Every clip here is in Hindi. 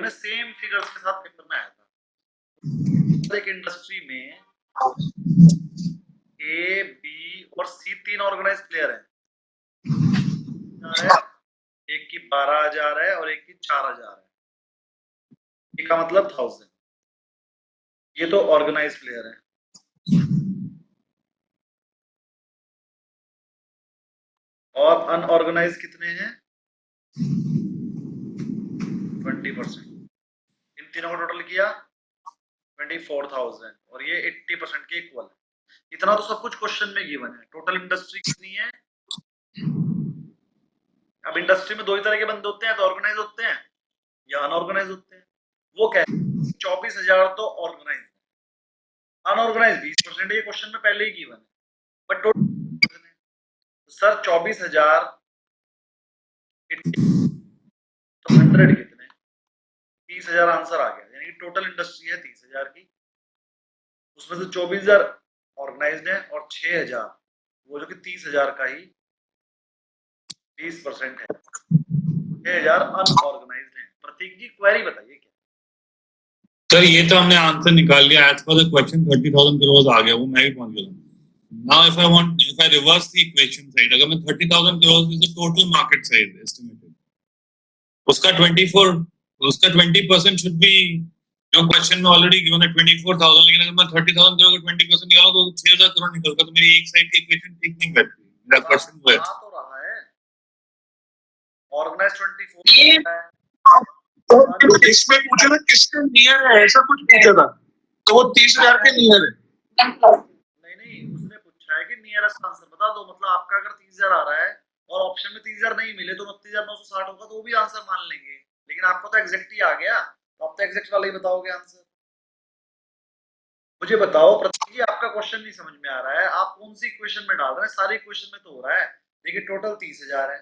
में सेम फिगर्स के साथ पेपर में आया था। एक इंडस्ट्री में ए, बी और सी 3 ऑर्गेनाइज प्लेयर हैं। एक की 12,000 है और एक की 4,000 है। एक का मतलब 1000। ये तो ऑर्गेनाइज प्लेयर है। और अनऑर्गेनाइज कितने हैं? 20%। इन तीनों का टोटल किया 24,000 और ये 80% के इक्वल है। इतना तो सब कुछ क्वेश्चन में गिवन है। टोटल इंडस्ट्री कितनी है? अब इंडस्ट्री में दो ही तरह के बंदे होते हैं, तो ऑर्गेनाइज होते हैं या अनऑर्गेनाइज होते हैं। वो क्या है? 24,000 तो ऑर्गेनाइज, अनऑर्गेनाइज 20%। ये क्वेश्चन में पहले ही गिवन है, बट टोटल सर 24,000 तो 100 कितने? 30,000 आंसर आ गया। यानी कि टोटल इंडस्ट्री है 30,000 की, उसमें से 24,000 ऑर्गेनाइज्ड है और 6,000 वो जो कि 30,000 का ही 20% है। 6,000 अनऑर्गेनाइज्ड है। प्रतीक जी क्वेरी बताइए क्या? सर ये तो हमने आंसर निकाल लिया। As per the question 30,000 crore आ गया, वो मैं भी पहुंच गया। Now if I reverse the equation side, अगर मैं 30,000 crore is the total market size estimated, उसका 20% शुड बी, जो क्वेश्चन में ऑलरेडी गिवन है 24,000, लेकिन अगर मैं 30,000 करोड़ का 20% निकालूं तो 6,000 करोड़ निकलता। तो मेरी एक साइड की इक्वेशन ठीक नहीं बैठ रही। मेरा क्वेश्चन वो है। तो रहा है ऑर्गेनाइज 24 है। तो इसमें पूछा ना किसके नियर है, ऐसा कुछ पूछा था, तो वो 30,000 के नियर है। नहीं, उसने पूछा है कि नियरेस्ट आंसर बता दो। मतलब आपका अगर 30,000 आ रहा है और ऑप्शन में 30,000 नहीं मिले तो 29,960 होगा, तो वो भी आंसर मान लेंगे। लेकिन आपको तो एग्जैक्ट ही आ गया, तो आप तो एग्जैक्ट वाला ही बताओगे आंसर। मुझे बताओ प्रतीक जी, आपका क्वेश्चन नहीं समझ में आ रहा है। आप कौन सी इक्वेशन में डाल रहे हैं? सारे इक्वेशन में तो हो रहा है, लेकिन टोटल 30,000 है।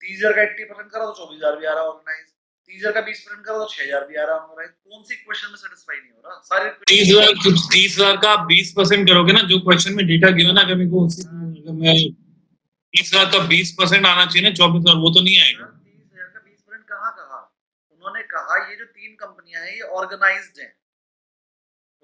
30,000 का 80% करा तो 24,000 भी आ रहा है ऑर्गेनाइज। 30,000 का 20% करा तो 6,000 भी आ रहा है ऑर्गेनाइज। कौन सी इक्वेशन में सेटिस्फाई नहीं हो रहा? सारे 30,000 का 20% करोगे ना, जो क्वेश्चन में डेटा गिवन है, अगर मेरे को उसी मैं 30,000 का 20% आना चाहिए ना, 24,000 वो तो नहीं आएगा। 30,000 का 20% कहाँ कहा? उन्होंने कहा ये जो 3 कंपनियां हैं ये ऑर्गेनाइज्ड हैं।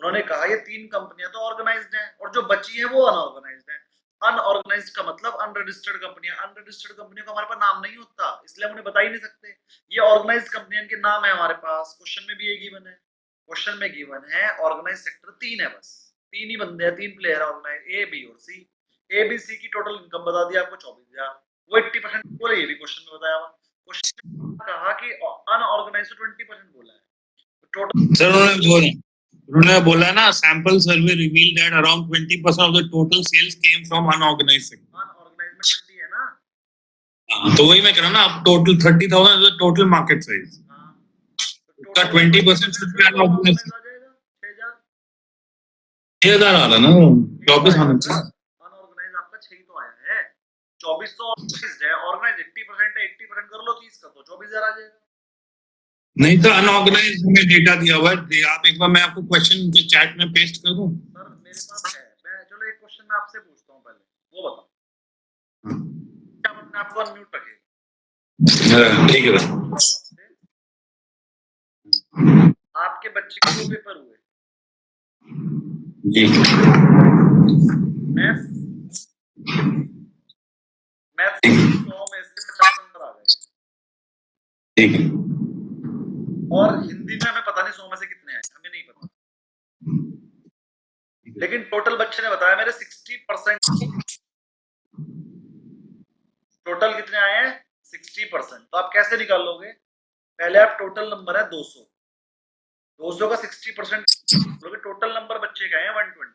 उन्होंने कहा ये 3 कंपनियां तो ऑर्गेनाइज्ड हैं और जो बची है वो अनऑर्गेनाइज्ड हैं। अनऑर्गेनाइज्ड का मतलब अनरजिस्टर्ड कंपनियां। अनरजिस्टर्ड कंपनियों का हमारे पास नाम नहीं होता, इसलिए हम उन्हें बता ही नहीं सकते। ये ऑर्गेनाइज्ड कंपनियां के नाम है हमारे पास। क्वेश्चन में भी ये गिवन है। क्वेश्चन में गिवन है ऑर्गेनाइज्ड सेक्टर 3 है, बस 3 ही बंदे हैं, 3 प्लेयर है ऑर्गेनाइज, ए, बी और सी। ए, बी, सी की टोटल इनकम बता दिया आपको 24,000। वो 80% बोले, ये भी क्वेश्चन में बताया हुआ। क्वेश्चन में कहा कि अनऑर्गेनाइज्ड 20% बोला है। टोटल सर उन्होंने बोला ना, sample survey reveal that around 20% of the total sales came from unorganised sector. Unorganised में 20 है ना। तो वही मैं कह रहा हूं ना, आप total 30,000 is the total market size, उसका 20% शुड बी अनऑर्गेनाइज्ड। 6,000 आ रहा ना, 24 आना चाहिए। अनऑर्गेनाइज आपका 6 तो आया है। 24 तो ऑर्गेनाइज्ड है। ऑर्गेनाइज 80% है, 80% कर लो 30 का तो 24,000 आ जाएगा। नहीं तो अनऑर्गेनाइज्ड में डेटा दिया हुआ है। आप एक बार, मैं आपको क्वेश्चन के चैट में पेस्ट कर दूं? सर मेरे पास है। मैं चलो एक क्वेश्चन मैं आपसे पूछता हूं पहले, वो बताओ। क्या आप अपने आप को अनम्यूट रखिए। ठीक है सर। आपके बच्चे के 2 पेपर हुए जी। मैथ्स 100 में से 50 नंबर आ गए। ठीक है। और हिंदी में हमें पता नहीं 100 में से कितने आए, हमें नहीं पता। लेकिन टोटल बच्चे ने बताया मेरे 60%। टोटल कितने आए हैं? 60%। तो आप कैसे निकालोगे? पहले आप टोटल नंबर है 200, 200 का 60% लोगे। टोटल नंबर बच्चे का है 120,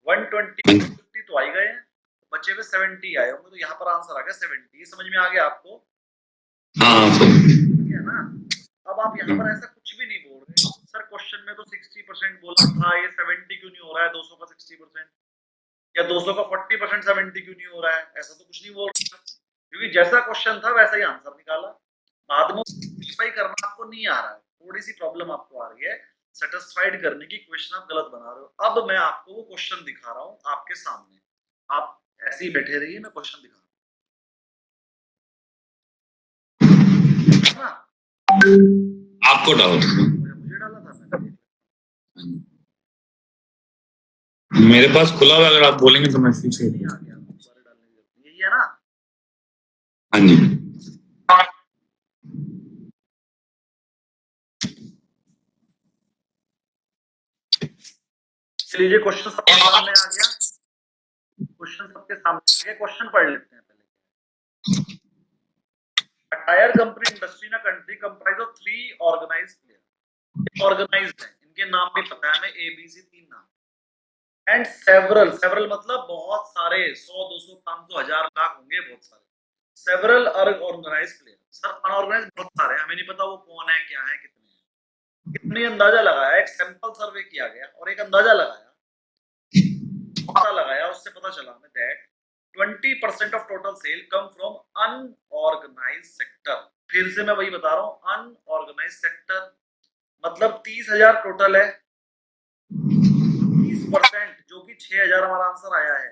120 50 तो आ ही गए हैं, बच्चे में 70 आए होंगे, तो यहाँ पर आंसर आ गया 70। समझ में आ गया आपको? हाँ ठीक है ना। अब आप यहाँ पर ऐसा कुछ भी नहीं बोल रहे सर, क्वेश्चन में तो 60% बोला था, ये 70 क्यों नहीं हो रहा है? 200 का 60% या 200 का 40% 70 क्यों नहीं हो रहा है? ऐसा तो कुछ नहीं बोल रहा, क्योंकि जैसा क्वेश्चन था वैसा ही आंसर निकाला। बाद में सेटिस्फाई करना आपको नहीं आ रहा है, थोड़ी सी प्रॉब्लम आपको आ रही है सेटिस्फाइड करने की। क्वेश्चन आप गलत बना रहे हो। अब मैं आपको वो क्वेश्चन दिखा रहा हूँ आपके सामने, आप ऐसे ही बैठे रहिए, मैं क्वेश्चन दिखा रहा हूँ। आपको डाउट मुझे डाला था मैंने। मेरे पास खुला हुआ है, अगर आप बोलेंगे तो मैं पीछे नहीं आ गया, दोबारा डालने की जरूरत नहीं। यही है ना? हाँ जी। लीजिए क्वेश्चन सबके सामने आ गया। क्वेश्चन सबके सामने आ गया, क्वेश्चन पढ़ लेते हैं पहले। A tire company industry in a country comprised of 3 organized players. Organized है, इनके नाम भी पता है हमें, ABC 3 नाम। And several मतलब बहुत सारे, 100 200 500 1000 लाख होंगे, बहुत सारे। Several organized players। Sir unorganised बहुत सारे हैं, हमें नहीं पता वो कौन है, क्या है, कितने हैं। कितनी अंदाजा लगाया, एक सैंपल सर्वे किया गया और एक अंदाजा लगाया, पता लगाया, उससे पता चला हमें that 20% of total sale come from unorganised sector. फिर से मैं वही बता रहा हूं, अनऑर्गेनाइज्ड सेक्टर मतलब 30,000 टोटल है, 30% जो कि 6,000 हमारा आंसर आया है,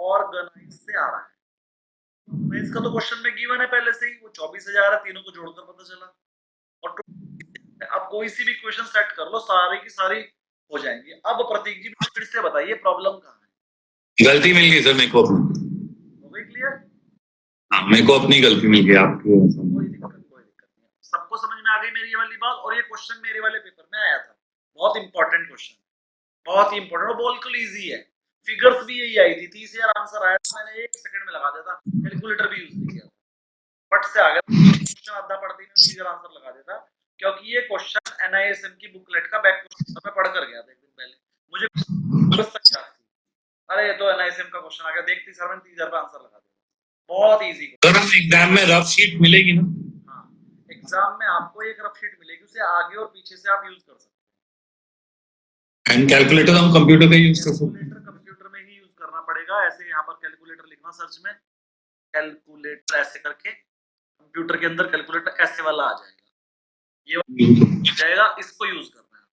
ऑर्गेनाइज से आ रहा है। इसका तो क्वेश्चन में गिवन है पहले से ही, वो 24,000 है, तीनों को जोड़कर पता चला। और अब कोई सी भी क्वेश्चन सेट कर लो, सारी की सारी हो जाएंगी। अब प्रतीक जी फिर से बताइए प्रॉब्लम कहाँ है? गलती मिल गई सर मेरे को अपनी। हो गई क्लियर? हाँ, मेरे को अपनी गलती मिल गई, आपकी कोई दिक्कत नहीं। सबको समझ में आ गई मेरी ये वाली बात? और ये क्वेश्चन मेरे वाले पेपर में आया था, बहुत इंपॉर्टेंट क्वेश्चन, बहुत ही इंपॉर्टेंट और बिल्कुल इजी है। फिगर्स भी यही आई थी, 30,000 आंसर आया था, मैंने 1 सेकंड में लगा दिया था, कैलकुलेटर भी यूज नहीं किया, फट से आ गया क्वेश्चन। आधा पढ़ते ही 30,000 आंसर लगा देता, क्योंकि ये क्वेश्चन एनआईएसएम की बुकलेट का बैक क्वेश्चन मैं पढ़ कर गया था एक दिन पहले। मुझे बस तक याद थी, अरे ये तो एनआईएसएम का क्वेश्चन आ गया, देखती सर मैंने 30,000 का आंसर लगा दिया। बहुत इजी। सर एग्जाम में रफ शीट मिलेगी ना? हाँ, एग्जाम में आपको एक रफ शीट मिलेगी, उसे आगे और पीछे से आप यूज कर सकते हैं। एंड कैलकुलेटर हम कंप्यूटर का यूज कर सकते हैं। कंप्यूटर में ही यूज करना पड़ेगा। ऐसे यहाँ पर कैलकुलेटर लिखना सर्च में, कैलकुलेटर ऐसे करके कंप्यूटर के अंदर कैलकुलेटर ऐसे वाला आ जाएगा, ये जाएगा, इसको यूज करना है।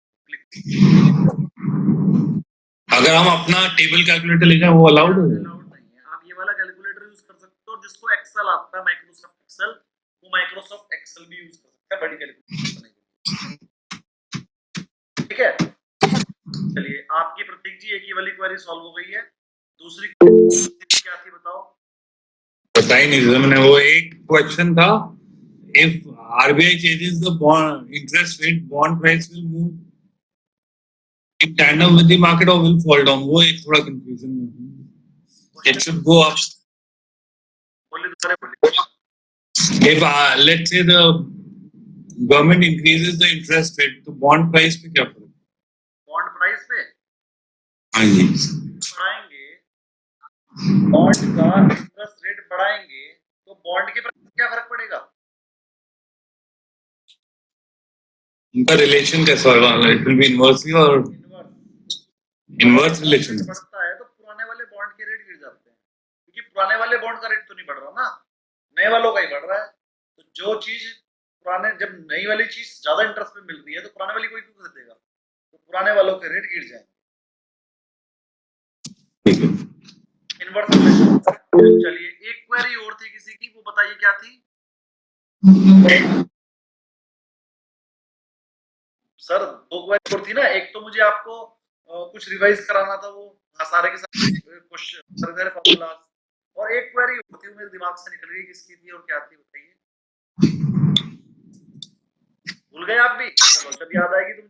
अगर हम अपना टेबल कैलकुलेटर लेके वो अलाउड है? अलाउड नहीं है, आप ये वाला कैलकुलेटर यूज कर सकते हो। जिसको एक्सेल आता है, माइक्रोसॉफ्ट एक्सेल, वो माइक्रोसॉफ्ट एक्सेल भी यूज कर सकता है बड़ी कैलकुलेटर। ठीक है, चलिए आपकी प्रतीक जी एक ही वाली क्वेरी सॉल्व हो गई है। दूसरी क्या थी बताओ? पता ही नहीं, मैंने वो एक क्वेश्चन था, if RBI changes the bond interest rate, bond price will move in tandem with the market और विल फॉल डाउन। वो एक थोड़ा कंफ्यूजन में, इट शुड गो अप। बोलिए दोबारा बोलिए। If let's say the government increases the interest rate, तो बॉन्ड प्राइस पे क्या फर्क? बॉन्ड प्राइस पे? हाँ जी, बढ़ाएंगे बॉन्ड का इंटरेस्ट रेट बढ़ाएंगे तो बॉन्ड के प्राइस में क्या फर्क पड़ेगा? उनका रिलेशन कैसा होगा? इट विल बी इनवर्सली और इनवर्स रिलेशन। बढ़ता है तो पुराने वाले बॉन्ड के रेट गिर जाते हैं, क्योंकि पुराने वाले बॉन्ड का रेट तो नहीं बढ़ रहा ना, नए वालों का ही बढ़ रहा है। तो जो चीज पुराने, जब नई वाली चीज ज्यादा इंटरेस्ट में मिल रही है तो पुराने वाली कोई क्यों खरीदेगा? तो पुराने वालों के रेट गिर जाएंगे। Inverse relation. चलिए एक क्वेरी और थी किसी की, वो बताइए क्या थी? सर 2 क्वेरी और थी ना, एक तो मुझे आपको कुछ रिवाइज कराना था, वो सारे के सारे क्वेश्चन, सारे फॉर्मूलाज, और एक क्वेरी और थी, मेरे दिमाग से निकल गई, किसकी थी और क्या थी बताइए। भूल गए आप भी? चलो जब याद आएगी तुम।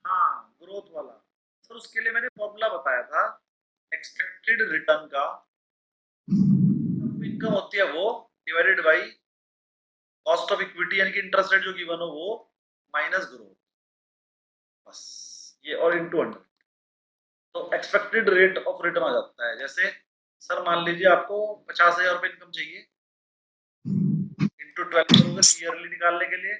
हाँ, ग्रोथ वाला। सर उसके लिए मैंने फॉर्मूला बताया था, एक्सपेक्टेड रिटर्न का इनकम होती है वो divided by cost of equity, यानी कि इंटरेस्ट रेट जो गिवन हो वो माइनस ग्रोथ, बस ये, और इनटू 100। तो एक्सपेक्टेड रेट ऑफ रिटर्न आ जाता है। जैसे सर मान लीजिए आपको 50,000 रुपए इनकम चाहिए, इनटू 12 करोगे ईयरली निकालने के लिए।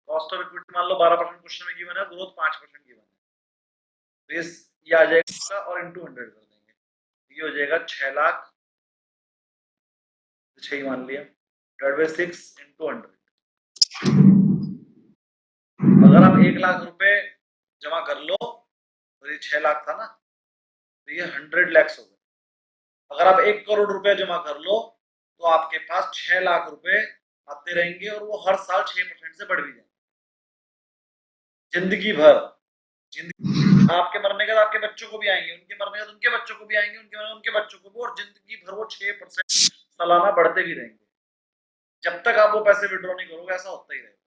कॉस्ट ऑफ इक्विटी मान लो 12% क्वेश्चन में गिवन है, ग्रोथ 5% गिवन है, ये आ जाएगा और इनटू 100 कर देंगे, ये हो जाएगा 6 लाख, 6 मान लिया, डिवाइड बाय 6 इनटू 100। अगर आप 1 लाख रुपए जमा कर लो तो ये 6 लाख था ना, तो ये 100 लाख हो गए। अगर आप 1 करोड़ रुपए जमा कर लो तो आपके पास 6 लाख रुपए आते रहेंगे और वो हर साल 6% से बढ़ भी जाएंगे जिंदगी भर। आपके मरने के बाद आपके बच्चों को भी आएंगे, उनके मरने के बाद उनके बच्चों को भी आएंगे, उनके मरने उनके बच्चों को भी, और जिंदगी भर वो 6% सालाना बढ़ते भी रहेंगे। जब तक आप वो पैसे विड्रॉ नहीं करोगे ऐसा होता ही रहेगा,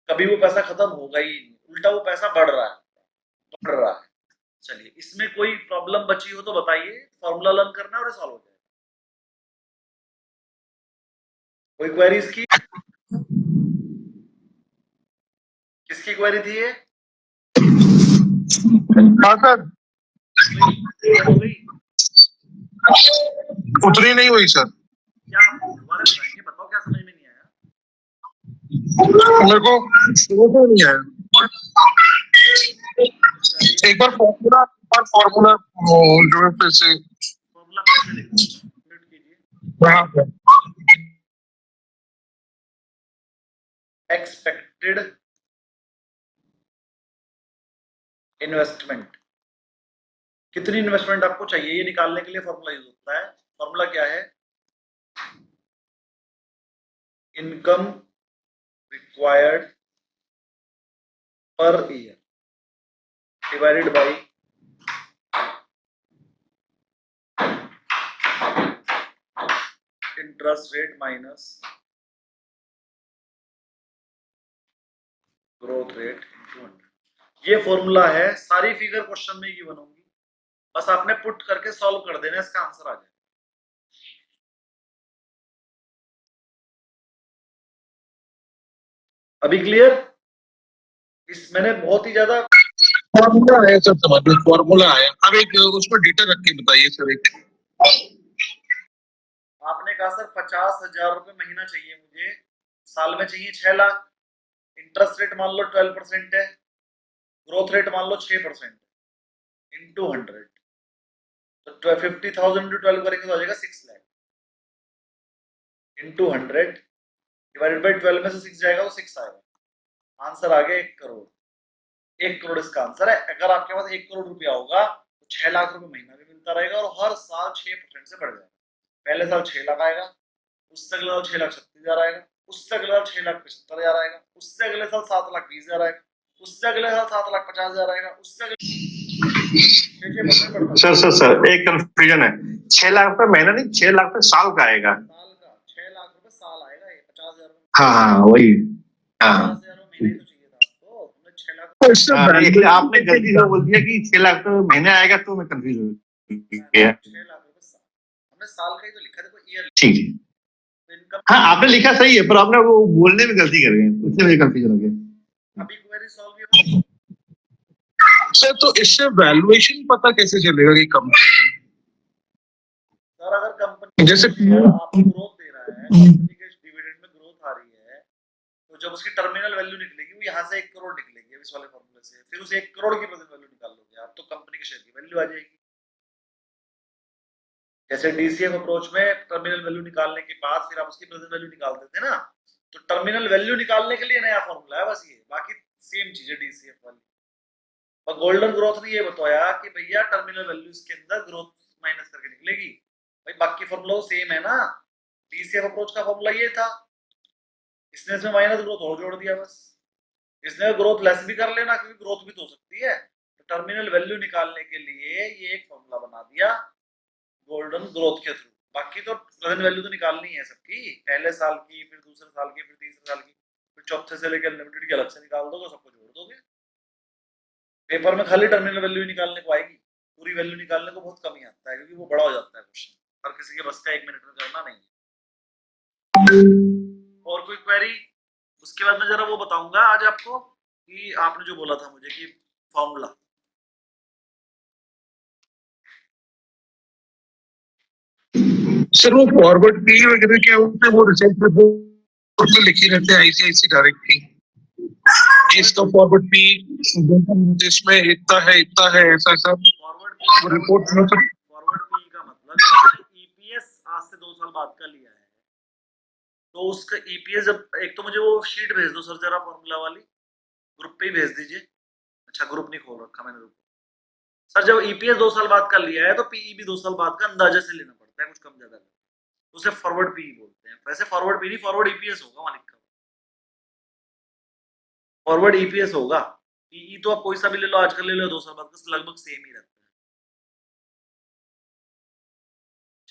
कभी वो पैसा खत्म होगा ही नहीं, उल्टा वो पैसा बढ़ रहा है। चलिए, इसमें कोई प्रॉब्लम बची हो तो बताइए, फॉर्मूला लर्न करना है और सॉल्व हो जाएगा। कोई क्वेरी इसकी? किसकी क्वेरी थी ये? हाँ सर, हो गई? उतनी नहीं हुई सर। क्या दोबारा बताएंगे? बताओ क्या समझ में नहीं आया? मेरे को समझ में नहीं आया। एक बार फॉर्मूला जो है फिर से फॉर्मूला फिर से लिखो, म्यूट कीजिए। वहाँ पे एक्सपेक्टेड इन्वेस्टमेंट, कितनी इन्वेस्टमेंट आपको चाहिए ये निकालने के लिए फॉर्मूला यूज होता है। फॉर्मूला क्या है? Income required per year divided by interest rate minus growth rate into 100। ये फॉर्मूला है, सारी फिगर क्वेश्चन में गिवन होंगी, बस आपने पुट करके सॉल्व कर देना, इसका आंसर आ जाए। अभी क्लियर? इस मैंने बहुत ही ज्यादा फॉर्मूला है सर, समझ में फॉर्मूला है। अब एक उसमें डिटेल रख के बताइए सर। एक आपने कहा सर 50,000 रुपए महीना चाहिए मुझे, साल में चाहिए 6 लाख, इंटरेस्ट रेट मान लो 12% है, ग्रोथ रेट मान लो 6% इंटू 100, तो 50,000 इंटू 12 करेंगे तो आ जाएगा 6 लाख इंटू 100 डिवाइडेड बाई 12 में से 6 जाएगा तो 6 आएगा, आंसर आ गया 1 करोड़। 1 करोड़ इसका आंसर है। अगर आपके पास 1 करोड़ रुपया होगा तो 6 लाख रुपए महीना भी मिलता रहेगा और हर साल 6% से बढ़ जाएगा। पहले साल 6 लाख आएगा, उससे अगले साल 6,36,000 आएगा, उससे अगले साल 6,75,000 आएगा, उससे अगले साल 7,20,000 आएगा, उससे अगले साल 7,50,000 आएगा, उससे अगले सर एक कंफ्यूजन है। 6 लाख रुपए महीना नहीं, 6 लाख रुपए साल का आएगा। साल का 6 लाख रुपए साल आएगा, ये 50,000 हाँ वही। हाँ 50,000 महीने ही तो चाहिए था आपको, तुमने 6 लाख इसलिए आपने गलती से बोल दिया कि 6 लाख रुपए महीने आएगा, तो मैं कंफ्यूज हो गया। 6 लाख रुपए साल, हमने साल का ही तो लिखा, देखो ईयर ठीक है, इनकम। हाँ आपने लिखा सही है, पर आपने वो बोलने में गलती कर गए, उससे मुझे कंफ्यूजन हो गया। अभी क्वेरी सॉल्व हो सर तो इससे वैल्यूएशन पता कैसे चलेगा कि कंपनी, सर? अगर कंपनी जैसे आपको ग्रोथ दे रहा है, कंपनी के डिविडेंड में ग्रोथ आ रही है, तो जब उसकी टर्मिनल वैल्यू निकलेगी वो यहाँ से 1 करोड़ निकलेगी इस वाले फॉर्मूले से, फिर उस 1 करोड़ की प्रेजेंट वैल्यू निकाल लोगे आप, तो कंपनी के शेयर की वैल्यू आ जाएगी। जैसे डीसीएफ अप्रोच में टर्मिनल वैल्यू निकालने के बाद फिर आप उसकी प्रेजेंट वैल्यू निकालते थे ना, तो टर्मिनल वैल्यू निकालने के लिए नया फॉर्मूला है बस ये, बाकी सेम चीज है डीसीएफ वाली। और गोल्डन ग्रोथ ने ये बताया कि भैया टर्मिनल वैल्यू इसके अंदर ग्रोथ माइनस करके निकलेगी, भाई बाकी फॉर्मूला सेम है ना। डीसीएफ अप्रोच का फॉर्मूला ये था, इसने इसमें माइनस ग्रोथ और जोड़ दिया बस, इसने ग्रोथ लेस भी कर लेना क्योंकि ग्रोथ भी तो हो सकती है, तो टर्मिनल वैल्यू निकालने के लिए ये एक फॉर्मूला बना दिया गोल्डन ग्रोथ के थ्रू। बाकी तो प्रेजेंट वैल्यू तो निकालनी है सबकी, पहले साल की, फिर दूसरे साल की, फिर तीसरे साल की, फिर चौथे से लेकर अनलिमिटेड की अलग से निकाल दोगे, सबको जोड़ दोगे। पेपर में खाली टर्मिनल वैल्यू निकालने को आएगी, पूरी वैल्यू निकालने को बहुत कम ही आता है क्योंकि वो बड़ा हो जाता है क्वेश्चन, हर किसी के बस का 1 मिनट में करना नहीं है। और कोई क्वेरी? उसके बाद मैं जरा वो बताऊंगा आज आपको कि आपने जो बोला था मुझे कि फॉर्मूला, सर वो फॉरवर्ड पी वगैरह क्या होते हैं, वो रिजल्ट रिपोर्ट में लिखी रहते हैं आईसीआईसी डायरेक्ट की, इसका फॉरवर्ड पी इसमें इतना है ऐसा सब फॉरवर्ड रिपोर्ट में। फॉरवर्ड पी का मतलब ईपीएस आज से 2 साल बाद का लिया है, तो उसका ईपीएस जब, एक तो मुझे वो शीट भेज दो सर जरा फॉर्मूला वाली, ग्रुप पे ही भेज दीजिए। अच्छा ग्रुप नहीं खोल रखा मैंने, सर जब ईपीएस 2 साल बाद का लिया है तो पीई भी 2 साल बाद का अंदाजा से लेना पड़ता है, कुछ कम ज्यादा। उसे फॉरवर्ड पी बोलते हैं। वैसे फॉरवर्ड पी नहीं, फॉरवर्ड ईपीएस होगा वहां लिखा, फॉरवर्ड ईपीएस होगा। पीई तो आप कोई सा भी ले लो, आजकल ले लो, 2 साल बाद का लगभग सेम ही रहता है।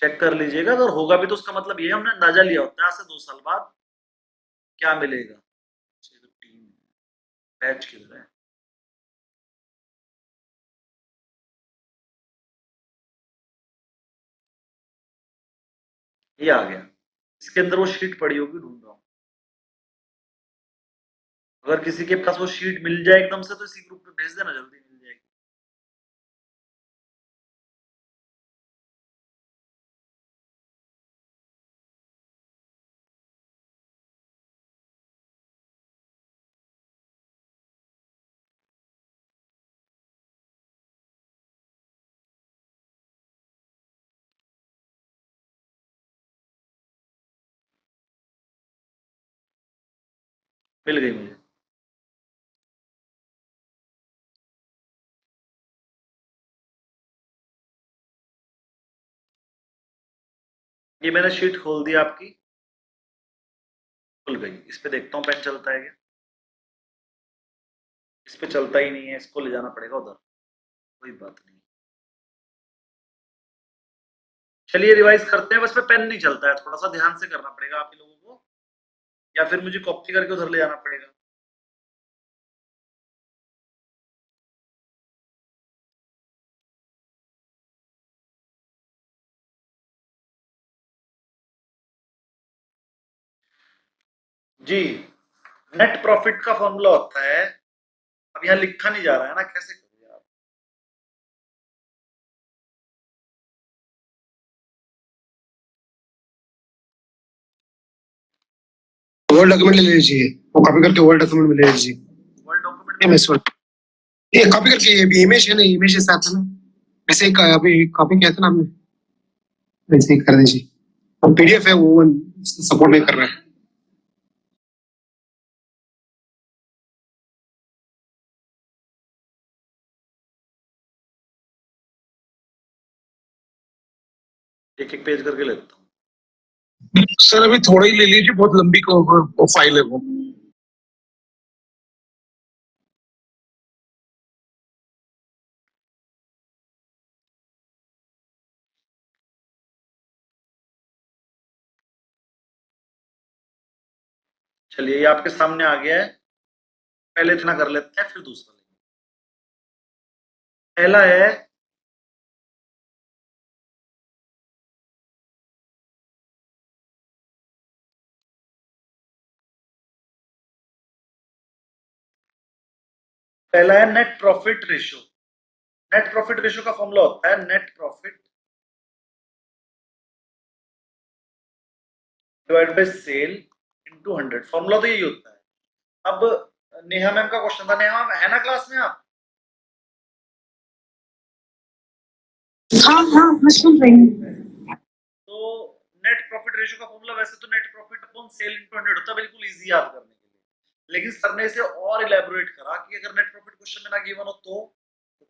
चेक कर लीजिएगा, अगर होगा भी तो उसका मतलब ये हमने अंदाजा लिया होता है आज से 2 साल बाद क्या मिलेगा। बैच किधर है? ये आ गया, इसके अंदर वो शीट पड़ी होगी, ढूंढ रहा हूँ। अगर किसी के पास वो शीट मिल जाए एकदम से तो इसी ग्रुप पे भेज देना, जल्दी मिल जाएगी। मिल गई मुझे। ये मैंने शीट खोल दी आपकी, खुल गई। इस पे देखता हूँ पेन चलता है क्या। इस पे चलता ही नहीं है, इसको ले जाना पड़ेगा उधर, कोई बात नहीं। चलिए रिवाइज करते हैं, बस पे पेन नहीं चलता है, थोड़ा सा ध्यान से करना पड़ेगा आप लोगों को, या फिर मुझे कॉपी करके उधर ले जाना पड़ेगा। जी, नेट प्रॉफिट का फॉर्मूला होता है, अब यहाँ लिखा नहीं जा रहा है ना, कैसे करोगे आप। वर्ड डॉक्यूमेंट ले लीजिए, वो कॉपी करके वर्ड डॉक्यूमेंट में ले लीजिए। वर्ड डॉक्यूमेंट ये कॉपी करके, ये इमेज है ना, इमेज के साथ है ना, वैसे ही अभी कॉपी किया था ना हमने, वैसे ही कर दीजिए। और पीडीएफ है वो सपोर्ट नहीं कर रहा है। एक एक पेज करके लेता हूँ। सर अभी थोड़ा ही ले लीजिए, बहुत लंबी को फाइल है वो। चलिए ये आपके सामने आ गया है, पहले इतना कर लेते हैं फिर दूसरा लेंगे। पहला है net profit ratio. Net profit ratio का फॉर्मूला होता है net profit divide by sale into 100। Formula तो यही होता है। अब नेहा मैम का क्वेश्चन था, नेहा मैम है ना क्लास में आप? हाँ हाँ मैं सुन रही हूँ। तो नेट प्रॉफिट रेशियो का फॉर्मूला वैसे तो net profit upon sale into 100 होता है, बिल्कुल इजी याद करने के लिए। लेकिन सर ने इसे और इलेबोरेट करा कि अगर नेट प्रॉफिट क्वेश्चन में ना गिवन हो तो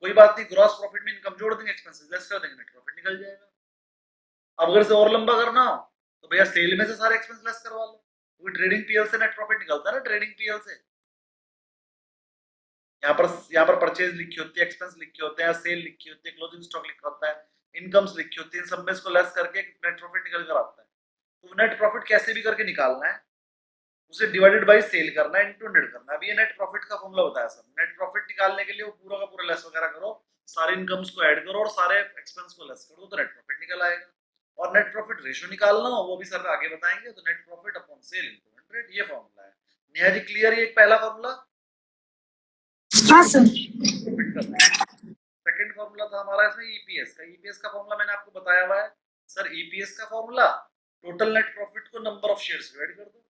कोई बात नहीं, ग्रॉस प्रॉफिट में इनकम जोड़ देंगे, एक्सपेंसेस लेस कर देंगे, नेट प्रॉफिट निकल जाएगा। अब अगर इसे और लंबा करना हो तो भैया सेल में से सारे एक्सपेंस लेस करवा लो, क्योंकि ट्रेडिंग पीएल से नेट प्रॉफिट निकलता है ना, ट्रेडिंग पीएल से। यहाँ पर परचेज लिखी होती है, एक्सपेंस लिखे होते हैं, सेल लिखी होती है, क्लोजिंग स्टॉक लिखा होता है, इनकम्स लिखी होती है, इन सब में इसको लेस करके नेट प्रॉफिट निकल कर आता है। तो नेट प्रॉफिट कैसे भी करके निकालना है, उसे डिवाइडेड बाय सेल करना है, इनटू 100 करना है। अभी ये नेट प्रॉफिट का फॉर्मूला बताया सर। नेट प्रॉफिट निकालने के लिए वो पूरा का पूरा लेस वगैरह करो, सारे इनकम्स को ऐड करो और सारे एक्सपेंस को लेस करो तो नेट प्रॉफिट निकल आएगा। और नेट प्रॉफिट रेशियो निकालना हो वो भी सर आगे बताएंगे, तो net profit upon sale into 100, ये फॉर्मूला है। नेहा जी क्लियर है एक पहला फॉर्मूला? हाँ सर। सेकंड फॉर्मूला था हमारा इसमें ईपीएस का। ईपीएस का फॉर्मूला मैंने आपको बताया हुआ है सर। ईपीएस का फॉर्मूला टोटल नेट प्रॉफिट को नंबर ऑफ शेयर्स डिवाइड कर दो।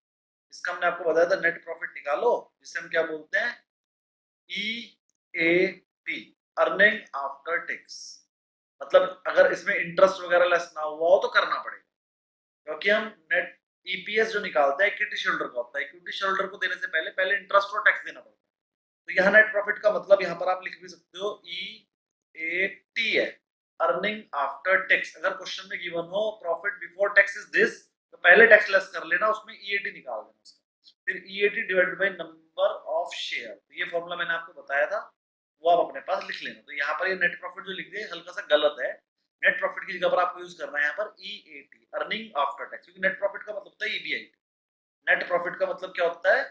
इसका हमने आपको बताया था नेट प्रॉफिट निकालो, जिसे हम क्या बोलते हैं, ईएटी, अर्निंग आफ्टर टैक्स। मतलब अगर इसमें इंटरेस्ट वगैरह लेस ना हुआ हो तो करना पड़ेगा, क्योंकि हम नेट ईपीएस जो निकालते हैं इक्विटी शेयर होल्डर का होता है। इक्विटी शेयर होल्डर को देने से पहले इंटरेस्ट और टैक्स देना पड़ता है। तो यहाँ नेट प्रॉफिट का मतलब यहाँ पर आप लिख भी सकते हो ईएटी है, अर्निंग आफ्टर टैक्स। अगर क्वेश्चन में गिवन हो profit before tax is this, तो पहले टैक्स लेस कर लेना, उसमें ईएटी निकाल देना उसका, फिर EAT divided by number of share. तो ये फॉर्मूला मैंने आपको बताया था, वो आप अपने पास लिख लेना। तो यहाँ पर ये नेट प्रॉफिट जो लिख दिए हल्का सा गलत है, नेट प्रॉफिट की जगह पर आपको यूज करना है यहाँ पर ईएटी, अर्निंग आफ्टर टैक्स, क्योंकि नेट प्रॉफिट का मतलब होता है ईबीआईटी। नेट प्रॉफिट का मतलब क्या होता है?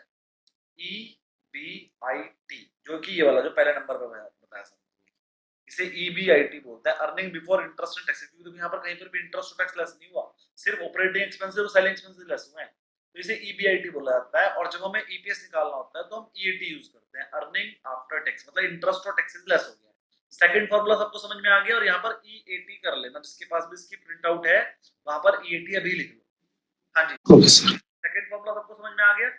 ईबीआईटी, जो कि ये वाला जो पहले नंबर पे बताया था, इसे ईबीआईटी बोलता है, earning before interest and tax. क्योंकि यहाँ पर कहीं पर भी इंटरेस्ट और टैक्स लेस नहीं हुआ, सिर्फ ऑपरेटिंग एक्सपेंसेस और सेलिंग एक्सपेंसेस लेस हुए हैं, तो इसे ईबीआईटी बोला जाता है। और जब हमें ईपीएस निकालना होता है तो हम ईएटी यूज करते हैं, अर्निंग आफ्टर टैक्स, मतलब इंटरेस्ट और टैक्सेस लेस हो गया। सेकंड फॉर्मूला सबको समझ में आ गया, और यहाँ पर ईएटी कर लेना, जिसके पास भी इसकी प्रिंट आउट है वहां पर ईएटी अभी लिख लो। हाँ जी, ओके सर। सेकंड फॉर्मूला सबको समझ में आ गया?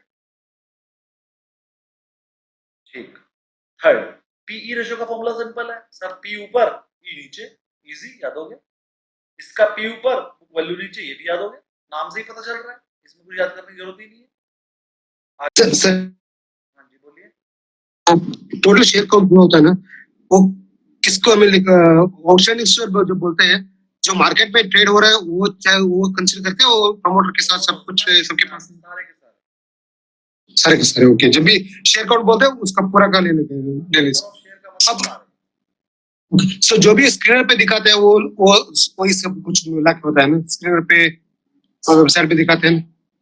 ठीक। थर्ड, पीई रेशियो का फॉर्मूला सिंपल है सर, पी ऊपर ई नीचे, इजी, याद हो गया। इसका पी ऊपर वैल्यू नीचे, ये भी याद हो गया, नाम से ही पता चल रहा है, इसमें कुछ याद करने की जरूरत ही नहीं है। सर हाँ जी बोलिए। टोटल शेयर काउंट जो होता है ना, वो किसको हमें ऑप्शन शेयर जो बोलते हैं, जो मार्केट में ट्रेड हो रहा है वो, चाहे वो कंसीडर करते हैं, वो प्रमोटर के साथ सब कुछ सबके पास सारे के सारे सारे के सारे। ओके, जब भी शेयर काउंट बोलते हैं उसका पूरा का ले लेते हैं, ले लेते हैं। शेयर का मतलब सारे। सो जो भी स्क्रीन पे दिखाते हैं वो वही सब कुछ लाख होता है ना, स्क्रीन पे वेबसाइट पे दिखाते हैं।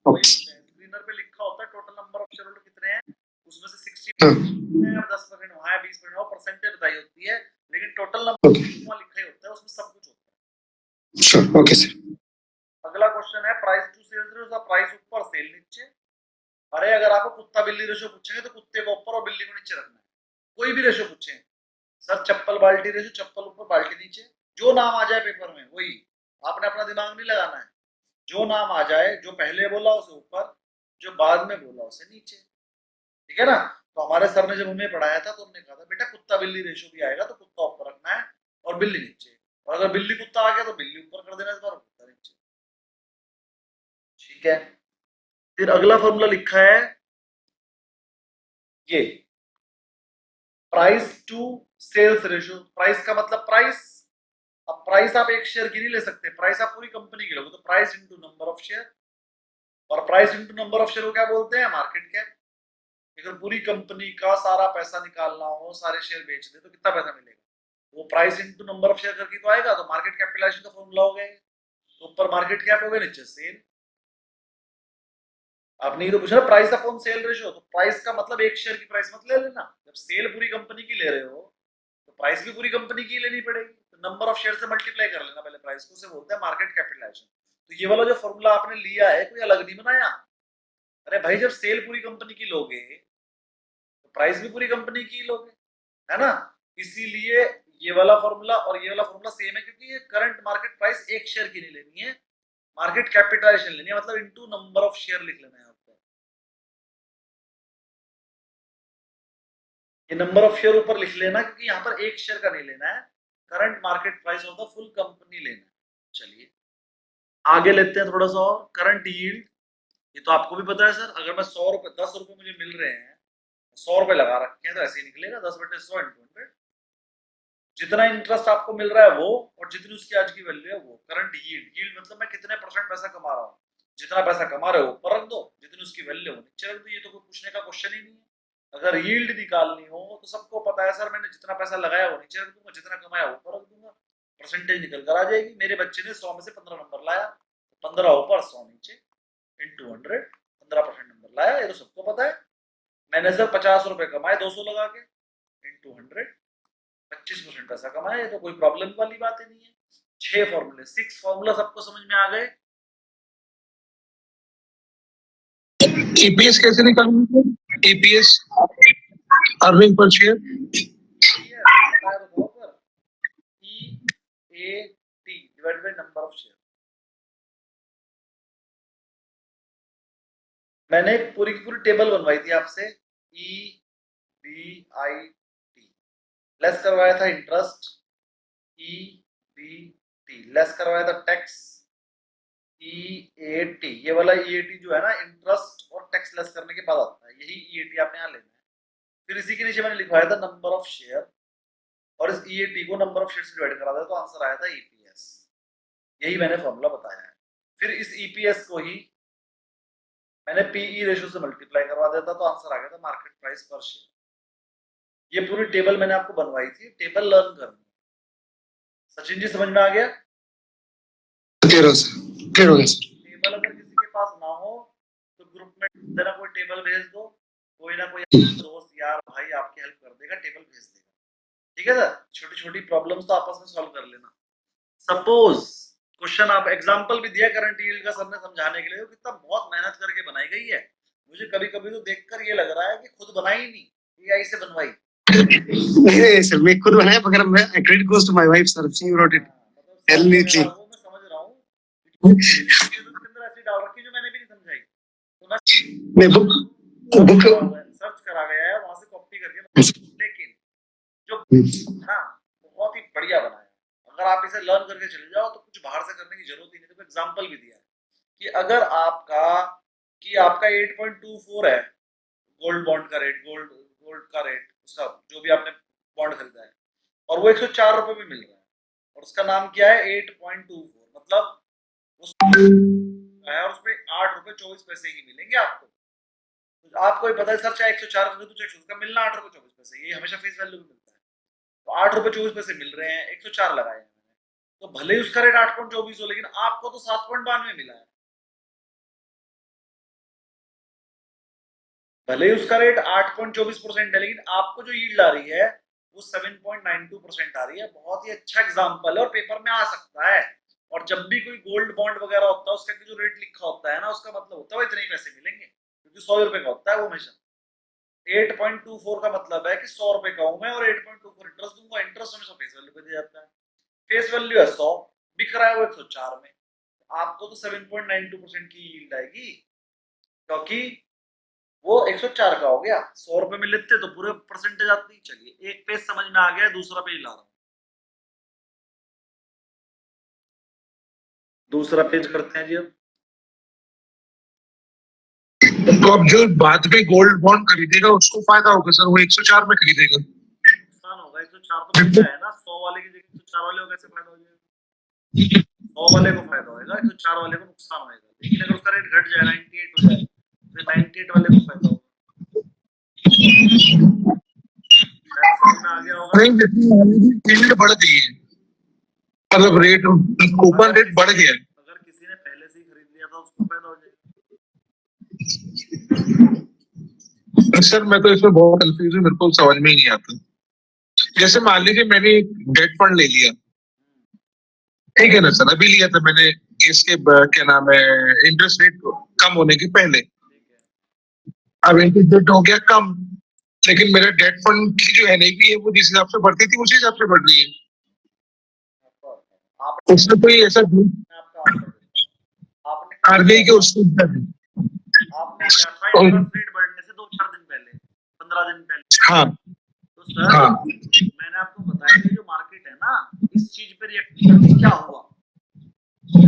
ओके स्क्रीनर पे लिखा होता है total number of share holder कितने हैं, उसमें से 60% है, 10% वहां है, 20% और परसेंटेज बताई होती है, लेकिन टोटल नंबर वहां लिखा ही होता है, उसमें सब कुछ होता है। Sure, okay sir. अगला क्वेश्चन है price to sales ratio, price ऊपर सेल नीचे। अरे अगर आपको कुत्ता बिल्ली रेशियो पूछेंगे तो कुत्ते को ऊपर और बिल्ली को नीचे रखना है, कोई भी रेशियो पूछे सर, चप्पल बाल्टी रेशियो, चप्पल ऊपर बाल्टी नीचे, जो नाम आ जाए पेपर में वही, आपने अपना दिमाग नहीं लगाना है, जो नाम आ जाए, जो पहले बोला उसे ऊपर, जो बाद में बोला उसे नीचे, ठीक है ना। तो हमारे सर ने जब हमें पढ़ाया था तो हमने कहा था बेटा कुत्ता बिल्ली रेशियो भी आएगा तो कुत्ता ऊपर रखना है और बिल्ली नीचे, और अगर बिल्ली कुत्ता आ गया तो बिल्ली ऊपर कर देना इस बार, कुत्ता नीचे, ठीक है। फिर अगला फॉर्मूला लिखा है ये, price to sales ratio. Price का मतलब प्राइस, अब प्राइस आप एक शेयर की नहीं ले सकते, प्राइस आप पूरी कंपनी की लोगे, तो price into number of share, और price into number of share को क्या बोलते हैं? Market cap. अगर पूरी कंपनी का सारा पैसा निकालना हो, सारे शेयर बेच दे तो कितना पैसा मिलेगा? वो price into number of share करके तो आएगा, तो मार्केट कैपिटलाइजेशन का फॉर्मूला हो गया, तो ऊपर मार्केट कैप हो गया, नीचे सेल। आपने ये तो पूछा प्राइस अपॉन सेल रेशियो, तो प्राइस का मतलब एक शेयर की प्राइस मत ले लेना, जब सेल पूरी कंपनी की ले रहे हो तो प्राइस भी पूरी कंपनी की लेनी पड़ेगी, तो नंबर ऑफ शेयर से मल्टीप्लाई कर लेना पहले प्राइस को, उसे बोलते हैं मार्केट कैपिटलाइजेशन। तो ये वाला जो फॉर्मूला आपने लिया है कोई अलग नहीं बनाया, अरे भाई जब सेल पूरी कंपनी की लोगे तो प्राइस भी पूरी कंपनी की लोगे, है ना। इसीलिए ये वाला फॉर्मूला और ये वाला फॉर्मूला सेम है, क्योंकि ये करंट मार्केट प्राइस एक शेयर की नहीं लेनी है, मार्केट कैपिटलाइजेशन लेनी है, मतलब इनटू नंबर ऑफ शेयर लिख लेना है आपको। ये नंबर ऑफ शेयर ऊपर लिख लेना, क्योंकि यहाँ पर एक शेयर का नहीं लेना है, current market price of the full company लेना है। चलिए आगे लेते हैं थोड़ा सा और, करंट यील्ड। ये तो आपको भी पता है सर, अगर मैं 100 रुपए 10 रुपए मुझे मिल रहे हैं, 100 रुपए लगा रखे हैं तो ऐसे ही निकलेगा 10/100 × 100। जितना इंटरेस्ट आपको मिल रहा है वो, और जितनी उसकी आज की वैल्यू है वो, करंट यील्ड। यील्ड मतलब मैं कितने % पैसा कमा रहा हूँ, जितना पैसा कमा रहे हो ऊपर रख दो, जितनी उसकी वैल्यू हो नीचे रख दो, ये तो कोई पूछने का क्वेश्चन ही नहीं है। अगर यील्ड निकालनी हो तो सबको पता है सर, मैंने जितना पैसा लगाया वो नीचे रख दूंगा, जितना कमाया ऊपर रख दूंगा, परसेंटेज निकल कर आ जाएगी। मेरे बच्चे ने 100 में से 15 नंबर लाया, 15 ऊपर 100 नीचे, इंटू 100, 15% नंबर लाया, ये तो सबको पता है। मैंने सर 50 रुपए कमाए 200 लगा के, इंटू 100, 25% पैसा कमाया, ये तो कोई प्रॉब्लम वाली बात ही नहीं है। 6 फॉर्मूले, 6 फॉर्मूला सबको समझ में आ गए। ईपीएस कैसे निकालेंगे? ईपीएस, अर्निंग पर शेयर, बताया तो था ऊपर, EAT divided by number of share. मैंने एक पूरी की पूरी टेबल बनवाई थी आपसे, EBIT, लेस करवाया था इंटरेस्ट, EBT, लेस करवाया था टैक्स, EAT। ये वाला EAT जो है ना, इंटरेस्ट और टैक्स लेस करने के बाद आता है, यही EAT आपने यहाँ लेना है। फिर इसी के नीचे मैंने लिखवाया था नंबर ऑफ शेयर, और इस EAT को नंबर ऑफ शेयर्स डिवाइड करा दे तो आंसर आया था EPS। यही मैंने फॉर्मूला बताया है। फिर इस EPS को ही मैंने PE रेशियो से मल्टीप्लाई करवा देता तो आंसर आ गया था मार्केट प्राइस पर शेयर। ये पूरी टेबल मैंने आपको बनवाई थी, टेबल लर्न करनी। सचिन जी समझ में आ गया? क्लियर हो गया सर। टेबल अगर किसी के पास ना हो तो ग्रुप में देना, कोई टेबल भेज दो, कोई ना कोई दोस्त यार भाई आपकी हेल्प कर देगा, टेबल भेज देगा। ठीक है सर, छोटी छोटी प्रॉब्लम्स तो आपस में सॉल्व कर लेना। सपोज क्वेश्चन आप एग्जांपल भी दिया करंट यील्ड का सर ने समझाने के लिए, वो कितना बहुत मेहनत करके बनाई गई है। मुझे कभी कभी तो देखकर ये लग रहा है कि खुद बनाई ही नहीं, AI से बनवाई। नहीं सर, मैं खुद बनाया, मगर मैं credit goes to my wife sir, she wrote it टेलनीटली। वो मैं समझ रहा हूँ, इसके अंदर ऐसी डाल रखी जो मैंने भी नहीं समझाई, तो मैं बुक सर्च करा गया है, वहां से कॉपी करके, लेकिन जो ना बहुत ही बढ़िया बनाया। अगर आप इसे लर्न करके चले जाओ तो कुछ बाहर से करने की जरूरत ही नहीं। तो एग्जांपल भी दिया है कि अगर आपका 8.24 है गोल्ड बॉन्ड का रेट, गोल्ड का रेट, उसका जो भी आपने बॉन्ड खरीदा है, और वो 104 रुपए में मिल रहा है, और उसका नाम क्या है 8.24, मतलब है, और उसमें 8 रुपए 24 पैसे ही मिलेंगे आपको। तो आपको ही पता है सर, चाहे 104 रुपए तो 100 का मिलना 8 रुपए 24 पैसे, ये हमेशा फेस वैल्यू में मिलता है। तो 8 रुपए 24 पैसे मिल रहे हैं, 104 लगाए हैं, तो भले ही उसका रेट 8.24 हो, लेकिन आपको तो 7.92 मिला है। भले ही उसका रेट 8.24% है, लेकिन आपको जो यील्ड आ रही है वो 7.92% आ रही है। बहुत ही अच्छा एग्जांपल है और पेपर में आ सकता है। और जब भी कोई गोल्ड बॉन्ड वगैरह होता है, उसका जो रेट लिखा होता है ना, उसका मतलब होता है वो इतने ही पैसे मिलेंगे, क्योंकि 100 रुपए का होता है वो हमेशा। 8.24 का मतलब है कि 100 रुपए का हूं मैं, और 8.24 इंटरेस्ट दूंगा। इंटरेस्ट हमेशा फेस वैल्यू पे दिया जाता है, फेस वैल्यू है 100, बिक रहा है वो 104 में, आपको तो 7.92% की यील्ड आएगी, क्योंकि वो 104 का हो गया। 100 रुपए में लेते तो पूरे परसेंटेज आती। चलिए, एक पेज समझ में आ गया, दूसरा पेज ला रहा हूं। दूसरा पेज करते हैं जी अब। तो अब जो बाद में गोल्ड बॉन्ड खरीदेगा उसको फायदा होगा सर, वो 104 में खरीदेगा। नुकसान होगा, 104 तो महंगा है ना, 100 वाले की जगह 104 वाले को कैसे फायदा हो जाएगा? 100 वाले को फायदा होगा, 104 वाले को नुकसान होगा। लेकिन अगर उसका रेट घट जाए, 98 हो जाए, फिर 98 वाले को फायदा होगा। समझ में आ गया होगा? नहीं, बढ़ गई है, मतलब रेट, कूपन रेट बढ़ गया है। अगर किसी ने पहले से ही खरीद लिया था उसको फायदा हो जाएगा। सर मैं तो इसमें बहुत कंफ्यूज हूँ, मेरे को समझ में ही नहीं आता। जैसे मान लीजिए मैंने डेट फंड ले लिया, ठीक है ना सर, अभी लिया था मैंने, इसके क्या नाम है, इंटरेस्ट रेट कम होने के पहले। अब इंटरेस्ट रेट हो गया कम, लेकिन मेरा डेट फंड की जो NAV है वो जिस हिसाब से बढ़ती थी उसी हिसाब से बढ़ रही है। उसमें कोई ऐसा RBI के उसको आपने क्या था, इंटरेस्ट रेट बढ़ने से 2-4 दिन पहले, 15 दिन पहले। हाँ तो सर हाँ, मैंने आपको बताया कि जो मार्केट है ना, इस चीज पे रिएक्ट करती है। क्या हुआ,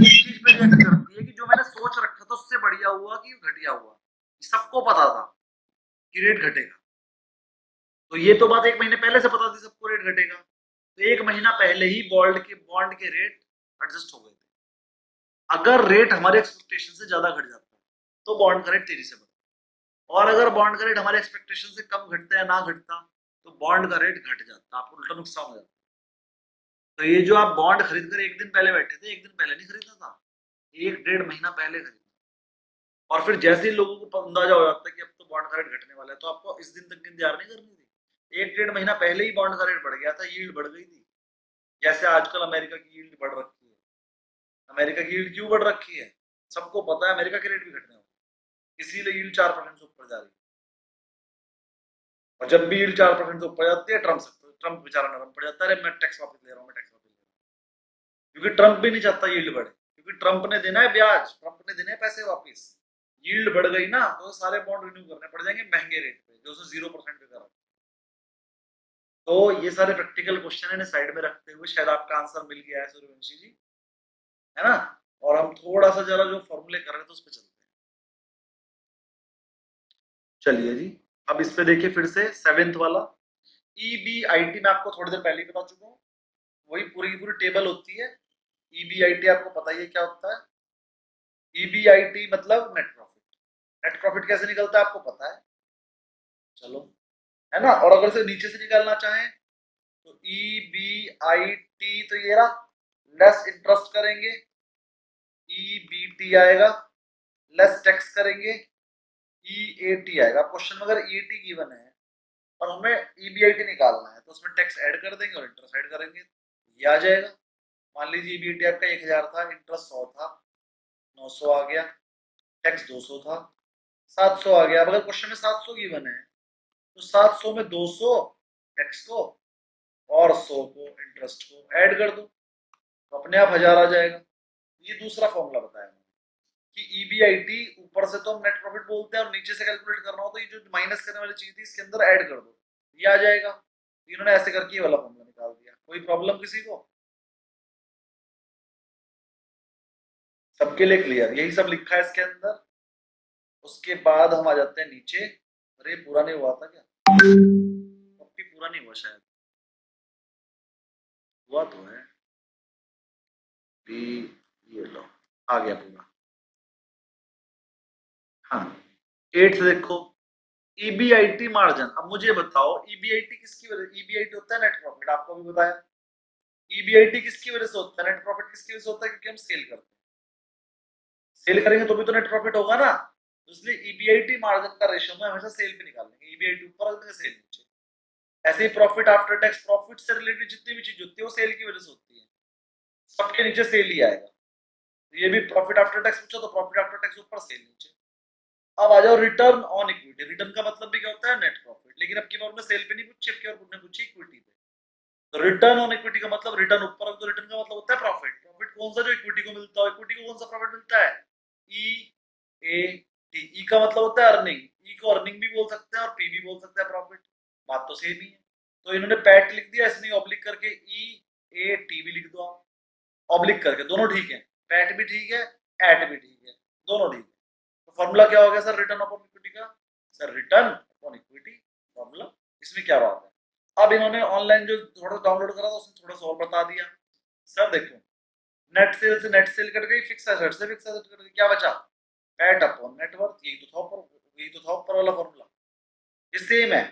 इस चीज पे रिएक्ट करती है कि जो मैंने सोच रखा था उससे बढ़िया हुआ कि घटिया हुआ। सबको पता था कि रेट घटेगा, तो ये तो बात 1 महीने पहले से पता थी सबको रेट घटेगा। तो 1 महीना पहले ही बॉन्ड के रेट एडजस्ट हो गए थे। अगर रेट हमारे एक्सपेक्टेशन से ज्यादा घट जाता तो बॉन्ड का रेट तेजी से बढ़ता, और अगर बॉन्ड का रेट हमारे एक्सपेक्टेशन से कम घटता या ना घटता तो बॉन्ड का रेट घट जाता, आपको उल्टा नुकसान हो जाता। तो ये जो आप बॉन्ड खरीद कर 1 दिन पहले बैठे थे, 1 दिन पहले नहीं खरीदना था, 1-1.5 महीना पहले खरीदना। और फिर जैसे ही लोगों को अंदाजा हो जाता है कि अब तो बॉन्ड का रेट घटने वाला है, तो आपको इस दिन तक की इंतजार नहीं करनी थी। 1-1.5 महीना पहले ही बॉन्ड का रेट बढ़ गया था, यील्ड बढ़ गई थी। जैसे आजकल अमेरिका की यील्ड बढ़ रखी है। अमेरिका की यील्ड क्यों बढ़ रखी है? सबको पता है अमेरिका के रेट भी घटने वाले, इसीलिए यील्ड 4% से ऊपर जा रही है। और जब भी यील्ड 4% से ऊपर जाती है, ट्रम्प बेचारा नरम पड़ जाता है, अरे मैं टैक्स वापस ले रहा हूँ, मैं टैक्स वापस ले रहा हूँ। क्योंकि ट्रम्प भी नहीं चाहता यील्ड बढ़े, क्योंकि ट्रम्प ने देना है ब्याज, ट्रम्प ने देने हैं पैसे वापस। यील्ड बढ़ गई ना तो सारे बॉन्ड रिन्यू करने पड़ जाएंगे महंगे रेट पे, जो उसने 0% पे करा। तो ये सारे प्रैक्टिकल क्वेश्चन है साइड में रखते हुए शायद आपका आंसर मिल गया है सूर्यवंशी जी, है ना? और हम थोड़ा सा जरा जो फॉर्मूले कर रहे हैं तो उस पर चलते हैं। चलिए जी, अब इस पे देखिए फिर से 7th वाला, EBIT मैं आपको थोड़ी देर पहले ही बता चुका हूँ, वही पूरी की पूरी टेबल होती है। EBIT आपको पता ही है क्या होता है। EBIT मतलब नेट प्रॉफिट। नेट प्रॉफिट कैसे निकलता है आपको पता है, चलो, है ना। और अगर से नीचे से निकालना चाहें तो EBIT तो ये रहा, लेस इंटरेस्ट करेंगे EBT आएगा, लेस टैक्स करेंगे EAT आएगा। क्वेश्चन में अगर EAT गिवन है और हमें EBIT निकालना है तो उसमें टैक्स ऐड कर देंगे और इंटरेस्ट ऐड करेंगे, ये आ जाएगा। मान लीजिए EBIT आपका 1000 था, इंटरेस्ट 100 था, 900 आ गया, टैक्स 200 था, 700 आ गया। अब अगर क्वेश्चन में 700 गिवन है तो 700 में 200 टैक्स को और 100 को इंटरेस्ट को ऐड कर दो तो अपने आप 1000 आ जाएगा। ये दूसरा फॉर्मूला बताया मैंने कि EBIT ऊपर से तो हम नेट प्रॉफिट बोलते हैं और नीचे से कैलकुलेट करना हो तो ये जो माइनस करने वाली चीज थी इसके अंदर ऐड कर दो, ये आ जाएगा। इन्होंने ऐसे करके ये वाला फॉर्मूला निकाल दिया। कोई प्रॉब्लम किसी को? सबके लिए क्लियर? यही सब लिखा है इसके अंदर। उसके बाद हम आ जाते हैं नीचे। अरे पूरा नहीं हुआ था क्या? पप्पी पूरा नहीं हुआ शायद, हुआ तो है। ये लो आ गया पूरा। हाँ 8 से देखो EBIT मार्जिन। अब मुझे बताओ EBIT किसकी वजह? EBIT होता है नेट प्रॉफिट, आपको भी बताया। EBIT किसकी वजह से होता है? नेट प्रॉफिट किसकी वजह से होता है? क्योंकि हम सेल करते हैं, सेल करेंगे तो भी तो नेट प्रॉफिट होगा ना। इसलिए EBIT मार्जिन का रेशियो में हमेशा सेल पे निकालेंगे, EBIT ऊपर रख देंगे, सेल नीचे। ऐसे ही प्रॉफिट आफ्टर टैक्स, प्रॉफिट से रिलेटेड जितनी भी चीज होती है वो सेल की वजह से होती है, सबके नीचे सेल ही आएगा। तो ये भी प्रॉफिट आफ्टर टैक्स पूछा तो प्रॉफिट आफ्टर टैक्स ऊपर, सेल नीचे। अब आ जाओ रिटर्न ऑन इक्विटी। रिटर्न का मतलब भी क्या होता है? Net profit. लेकिन अब की बार में सेल पे नहीं पूछी, अब की बार ने पूछी इक्विटी पे। तो रिटर्न ऑन इक्विटी का मतलब रिटर्न ऊपर, तो रिटर्न का मतलब होता है प्रॉफिट। प्रॉफिट कौन सा? जो इक्विटी को मिलता है। इक्विटी को कौन सा प्रॉफिट मिलता है? EAT। ई का मतलब होता है अर्निंग, ई को अर्निंग भी बोल सकते हैं और पी भी बोल सकते हैं प्रॉफिट, बात तो सेम ही है। तो इन्होंने पैट लिख दिया, इसने ऑब्लिक करके EAT भी लिख दो आप, ऑब्लिक करके, दोनों ठीक है, पैट भी ठीक है, एट भी ठीक है, दोनों ठीक है। तो फॉर्मूला क्या हो गया सर रिटर्न अपॉन इक्विटी का? Sir return upon equity formula, इसमें क्या बात है। अब इन्होंने ऑनलाइन जो थोड़ा डाउनलोड करा था उसमें थोड़ा सा और बता दिया। सर देखो नेट सेल से नेट सेल कट गई, फिक्स एसेट से फिक्स एसेट कट गई, क्या बचा? PAT upon net worth. यही तो था ऊपर वाला फॉर्मूला, ये सेम है,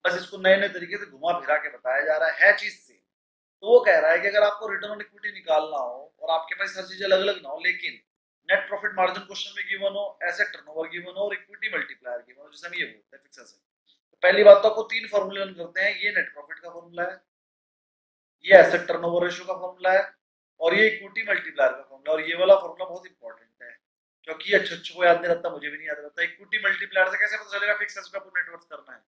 बस इसको नए नए तरीके से घुमा फिरा के बताया जा रहा है चीज से। तो वो कह रहा है कि अगर आपको रिटर्न ऑन इक्विटी निकालना हो और आपके पास हर चीज अलग अलग ना हो, लेकिन नेट प्रॉफिट मार्जिन क्वेश्चन में गिवन हो, एसेट टर्नओवर गिवन हो और इक्विटी मल्टीप्लायर गिवन हो, जैसे हम ये बोलते हैं फिक्स एसेट, तो पहली बात तो आपको तीन फॉर्मूले रन करते हैं। ये नेट प्रॉफिट का फॉर्मूला है, ये एसेट टर्नओवर रेशियो का फॉर्मूला है और ये इक्विटी मल्टीप्लायर का फॉर्मूला। और ये वाला फॉर्मूला बहुत इंपॉर्टेंट है क्योंकि अच्छे को याद नहीं रहता, मुझे भी नहीं याद रहता। इक्विटी मल्टीप्लायर से कैसे पता चलेगा फिक्स एसेट का नेटवर्थ करना है?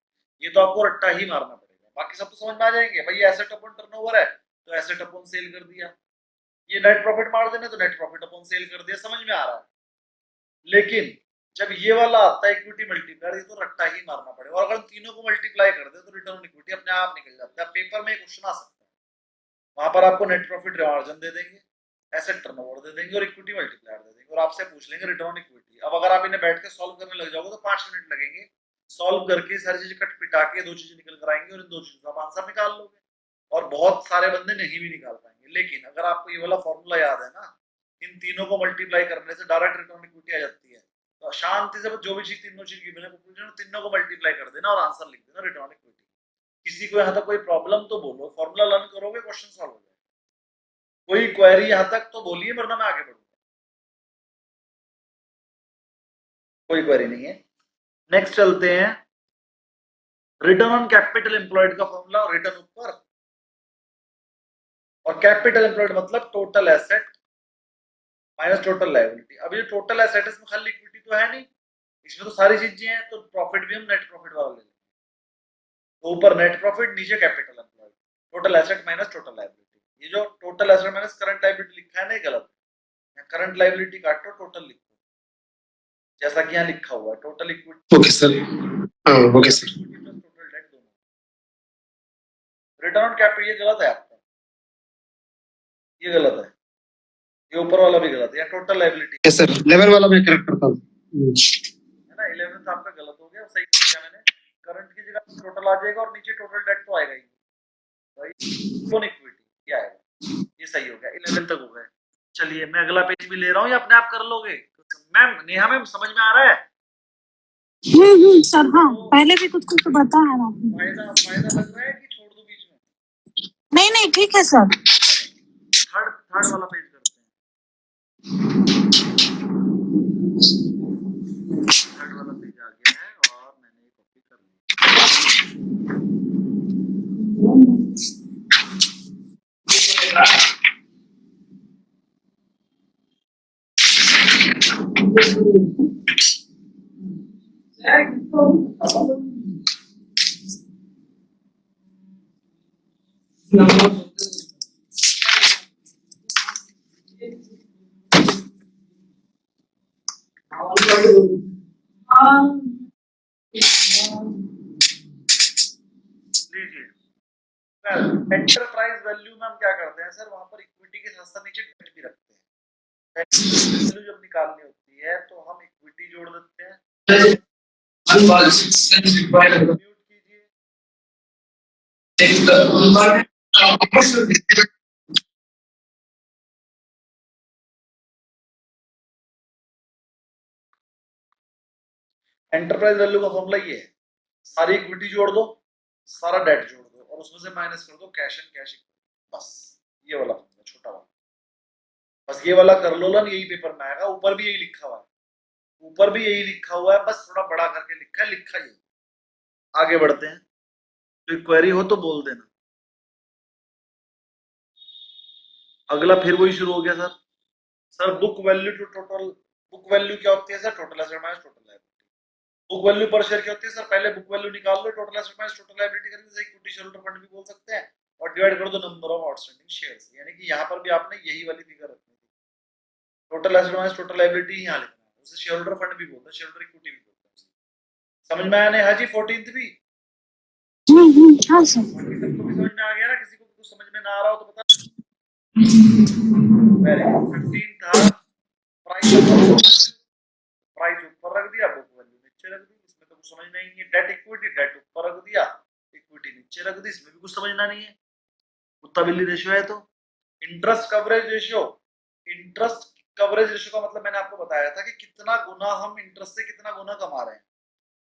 ये तो आपको रट्टा ही मारना पड़ेगा, बाकी सब तो समझ में आ जाएंगे। भाई एसेट अपॉन टर्नओवर है तो एसेट अपॉन सेल कर दिया, ये नेट प्रॉफिट मार्जिन है तो नेट प्रॉफिट अपॉन सेल कर दिया, समझ में आ रहा है। लेकिन जब ये वाला आता है इक्विटी मल्टीप्लायर, ये तो रट्टा ही मारना पड़ेगा। और अगर तीनों को मल्टीप्लाई कर दे तो रिटर्न ऑन इक्विटी अपने आप निकल जाता है। पेपर में क्वेश्चन आ सकता है, वहां पर आपको नेट प्रॉफिट मार्जिन दे देंगे, एसेट टर्नओवर दे देंगे और इक्विटी मल्टीप्लायर दे देंगे और आपसे पूछ लेंगे रिटर्न ऑन इक्विटी। अब अगर आप इन्हें बैठ के सॉल्व करने लग जाओगे तो 5 मिनट लगेंगे, सॉल्व करके सारी चीजें कट पिटा के दो चीजें निकल कर आएंगी और इन दो चीजों का आंसर निकाल लोगे। और बहुत सारे बंदे नहीं भी निकाल पाएंगे। लेकिन अगर आपको ये वाला फॉर्मूला याद है ना, इन तीनों को मल्टीप्लाई करने से डायरेक्ट रिटर्न ऑन इक्विटी आ जाती है। तो शांति से जो भी चीज तीनों चीज गिवन है तीनों को मल्टीप्लाई कर देना और आंसर लिख देना रिटर्न ऑन इक्विटी। किसी को यहाँ तक कोई प्रॉब्लम तो बोलो, फॉर्मूला लर्न करोगे क्वेश्चन सॉल्व हो जाएगा। कोई क्वेरी यहाँ तक तो बोलिए वरना मैं आगे बढ़ूंगा। कोई क्वेरी नहीं है, नेक्स्ट चलते हैं। रिटर्न ऑन कैपिटल एम्प्लॉयड का फॉर्मूला, रिटर्न ऊपर और कैपिटल एम्प्लॉयड मतलब total asset minus total liability. अब ये टोटल एसेट इसमें खाली इक्विटी तो है नहीं, इसमें तो सारी चीजें हैं, तो प्रॉफिट भी हम नेट प्रॉफिट वाला ले लेंगे। तो ऊपर नेट प्रॉफिट, नीचे capital employed, total asset minus total liability. ये जो total asset minus current liability लिखा है ना, गलत है। करंट लायबिलिटी काटो, टोटल लिखो जैसा कि यहाँ लिखा हुआ है, total equity. Okay sir, okay sir. Total date दोनों। रिटर्न ऑन कैपिटल ये गलत है आपका, ये गलत है, ये ऊपर वाला भी गलत है। Total liability yes sir, level वाला मैं करेक्ट करता हूँ, है ना। 11th आपका गलत हो गया, सही किया मैंने। करंट की जगह टोटल आ जाएगा और नीचे टोटल डेट तो आएगा ही भाई, कौन इक्विटी क्या आएगा। ये सही हो गया, 11 तक हो गए। चलिए मैं अगला पेज भी ले रहा हूँ या अपने आप कर लोगे मैम? नेहा मैम समझ में आ रहा है? सर हाँ, पहले भी कुछ कुछ बताया ना आपने। फायदा फायदा लग रहा है कि छोड़ दो बीच में? नहीं नहीं ठीक है सर। थर्ड वाला पेज करते हैं। थर्ड वाला पेज आ गया है और मैंने ये कॉपी कर ली। लीजिए एंटरप्राइज वैल्यू में हम क्या करते हैं सर, वहां पर इक्विटी के साथ साथ नीचे डेट भी रखते हैं। वैल्यू जब निकालनी होती है तो हम इक्विटी जोड़ देते हैं। म्यूट कीजिए। एंटरप्राइज वैल्यू का फॉर्मूला ये है, सारी इक्विटी जोड़ दो, सारा डेट जोड़ दो और उसमें से माइनस कर दो कैश एंड कैश इक्विटी। बस ये वाला फॉर्मूला छोटा वाला, बस ये वाला कर लो ना, यही पेपर में आएगा। ऊपर भी यही लिखा हुआ है, ऊपर भी यही लिखा हुआ है, बस थोड़ा बड़ा करके लिखा है, लिखा ही। आगे बढ़ते हैं, कोई क्वेरी हो तो बोल देना। अगला फिर वही शुरू हो गया sir. Sir book value to total, book value क्या होती है sir? Total asset minus total liability. Book value per share क्या होती है सर? पहले बुक वैल्यू निकाल लो, total asset minus total liability करके, जैसे इक्विटी शेयरहोल्डर फंड भी बोल सकते हैं, और डिवाइड कर दो नंबर ऑफ आउटस्टैंडिंग शेयर्स। यानी कि यहाँ पर भी आपने यही वाली फिगर रखनी थी, total asset minus total liability यहाँ लिखना है। उसे शेयरहोल्डर फंड भी बोलते हैं, शेयरहोल्डर इक्विटी भी बोलते हैं। समझ में आया नहीं हाजी? 14th भी हाँ सर। सबको भी समझ में आ गया ना? किसी को कुछ समझ में ना आ रहा हो तो बता। Very good. 15 था प्राइस, प्राइस ऊपर रख दिया, बुक वैल्यू नीचे रख दी, इसमें तो कुछ समझना ही नहीं है। डेट इक्विटी, डेट ऊपर रख दिया, इक्विटी नीचे रख दी, इसमें भी कुछ समझना नहीं है। कुत्ता बिल्ली रेशियो है। तो interest coverage ratio, interest coverage ratio का मतलब मैंने आपको बताया था कि कितना गुना हम इंटरेस्ट से कितना गुना कमा रहे हैं।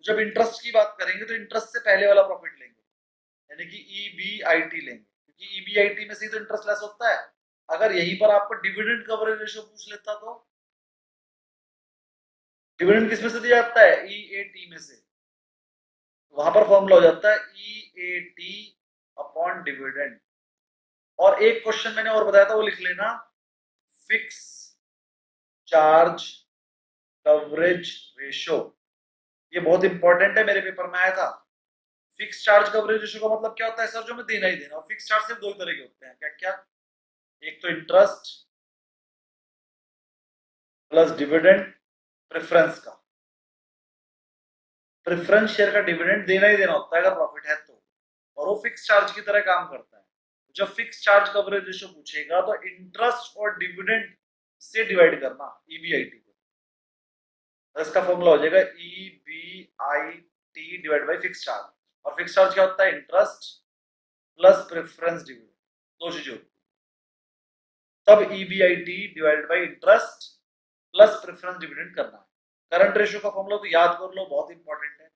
जब इंटरेस्ट की बात करेंगे तो इंटरेस्ट से पहले वाला प्रॉफिट लेंगे, यानी कि EBIT लेंगे, क्योंकि EBIT में से ही तो इंटरेस्ट लेस होता है। अगर यहीं पर आपको डिविडेंड कवरेज रेशियो पूछ लेता तो डिविडेंड किस में से दिया जाता है? EAT में से। वहां पर फॉर्मूला हो जाता है EAT अपॉन डिविडेंड। और एक क्वेश्चन मैंने और बताया था, वो लिख लेना, फिक्स चार्ज कवरेज रेशियो। ये बहुत इंपॉर्टेंट है, मेरे पेपर में आया था। फिक्स चार्ज कवरेज रेशियो का मतलब क्या होता है सर? जो हमें देना ही देना। और फिक्स चार्ज सिर्फ दो ही तरह के होते हैं, क्या क्या? एक तो इंटरेस्ट प्लस डिविडेंड प्रेफरेंस का। प्रेफरेंस शेयर का डिविडेंड देना ही देना होता है अगर प्रॉफिट है तो, और वो फिक्स चार्ज की तरह काम करता है। जब फिक्स चार्ज कवरेज रेशियो पूछेगा तो इंटरेस्ट और डिविडेंड से डिवाइड करना EBIT को, तो इसका फॉर्मूला हो जाएगा EBIT divide by fix charge. और फिक्स चार्ज क्या होता है? इंटरेस्ट प्लस प्रेफरेंस डिविडेंड, दो चीजें होती है। तब EBIT divide by interest plus preference dividend करना है। करंट रेशियो का फॉर्मूला तो याद कर लो, बहुत इंपॉर्टेंट है,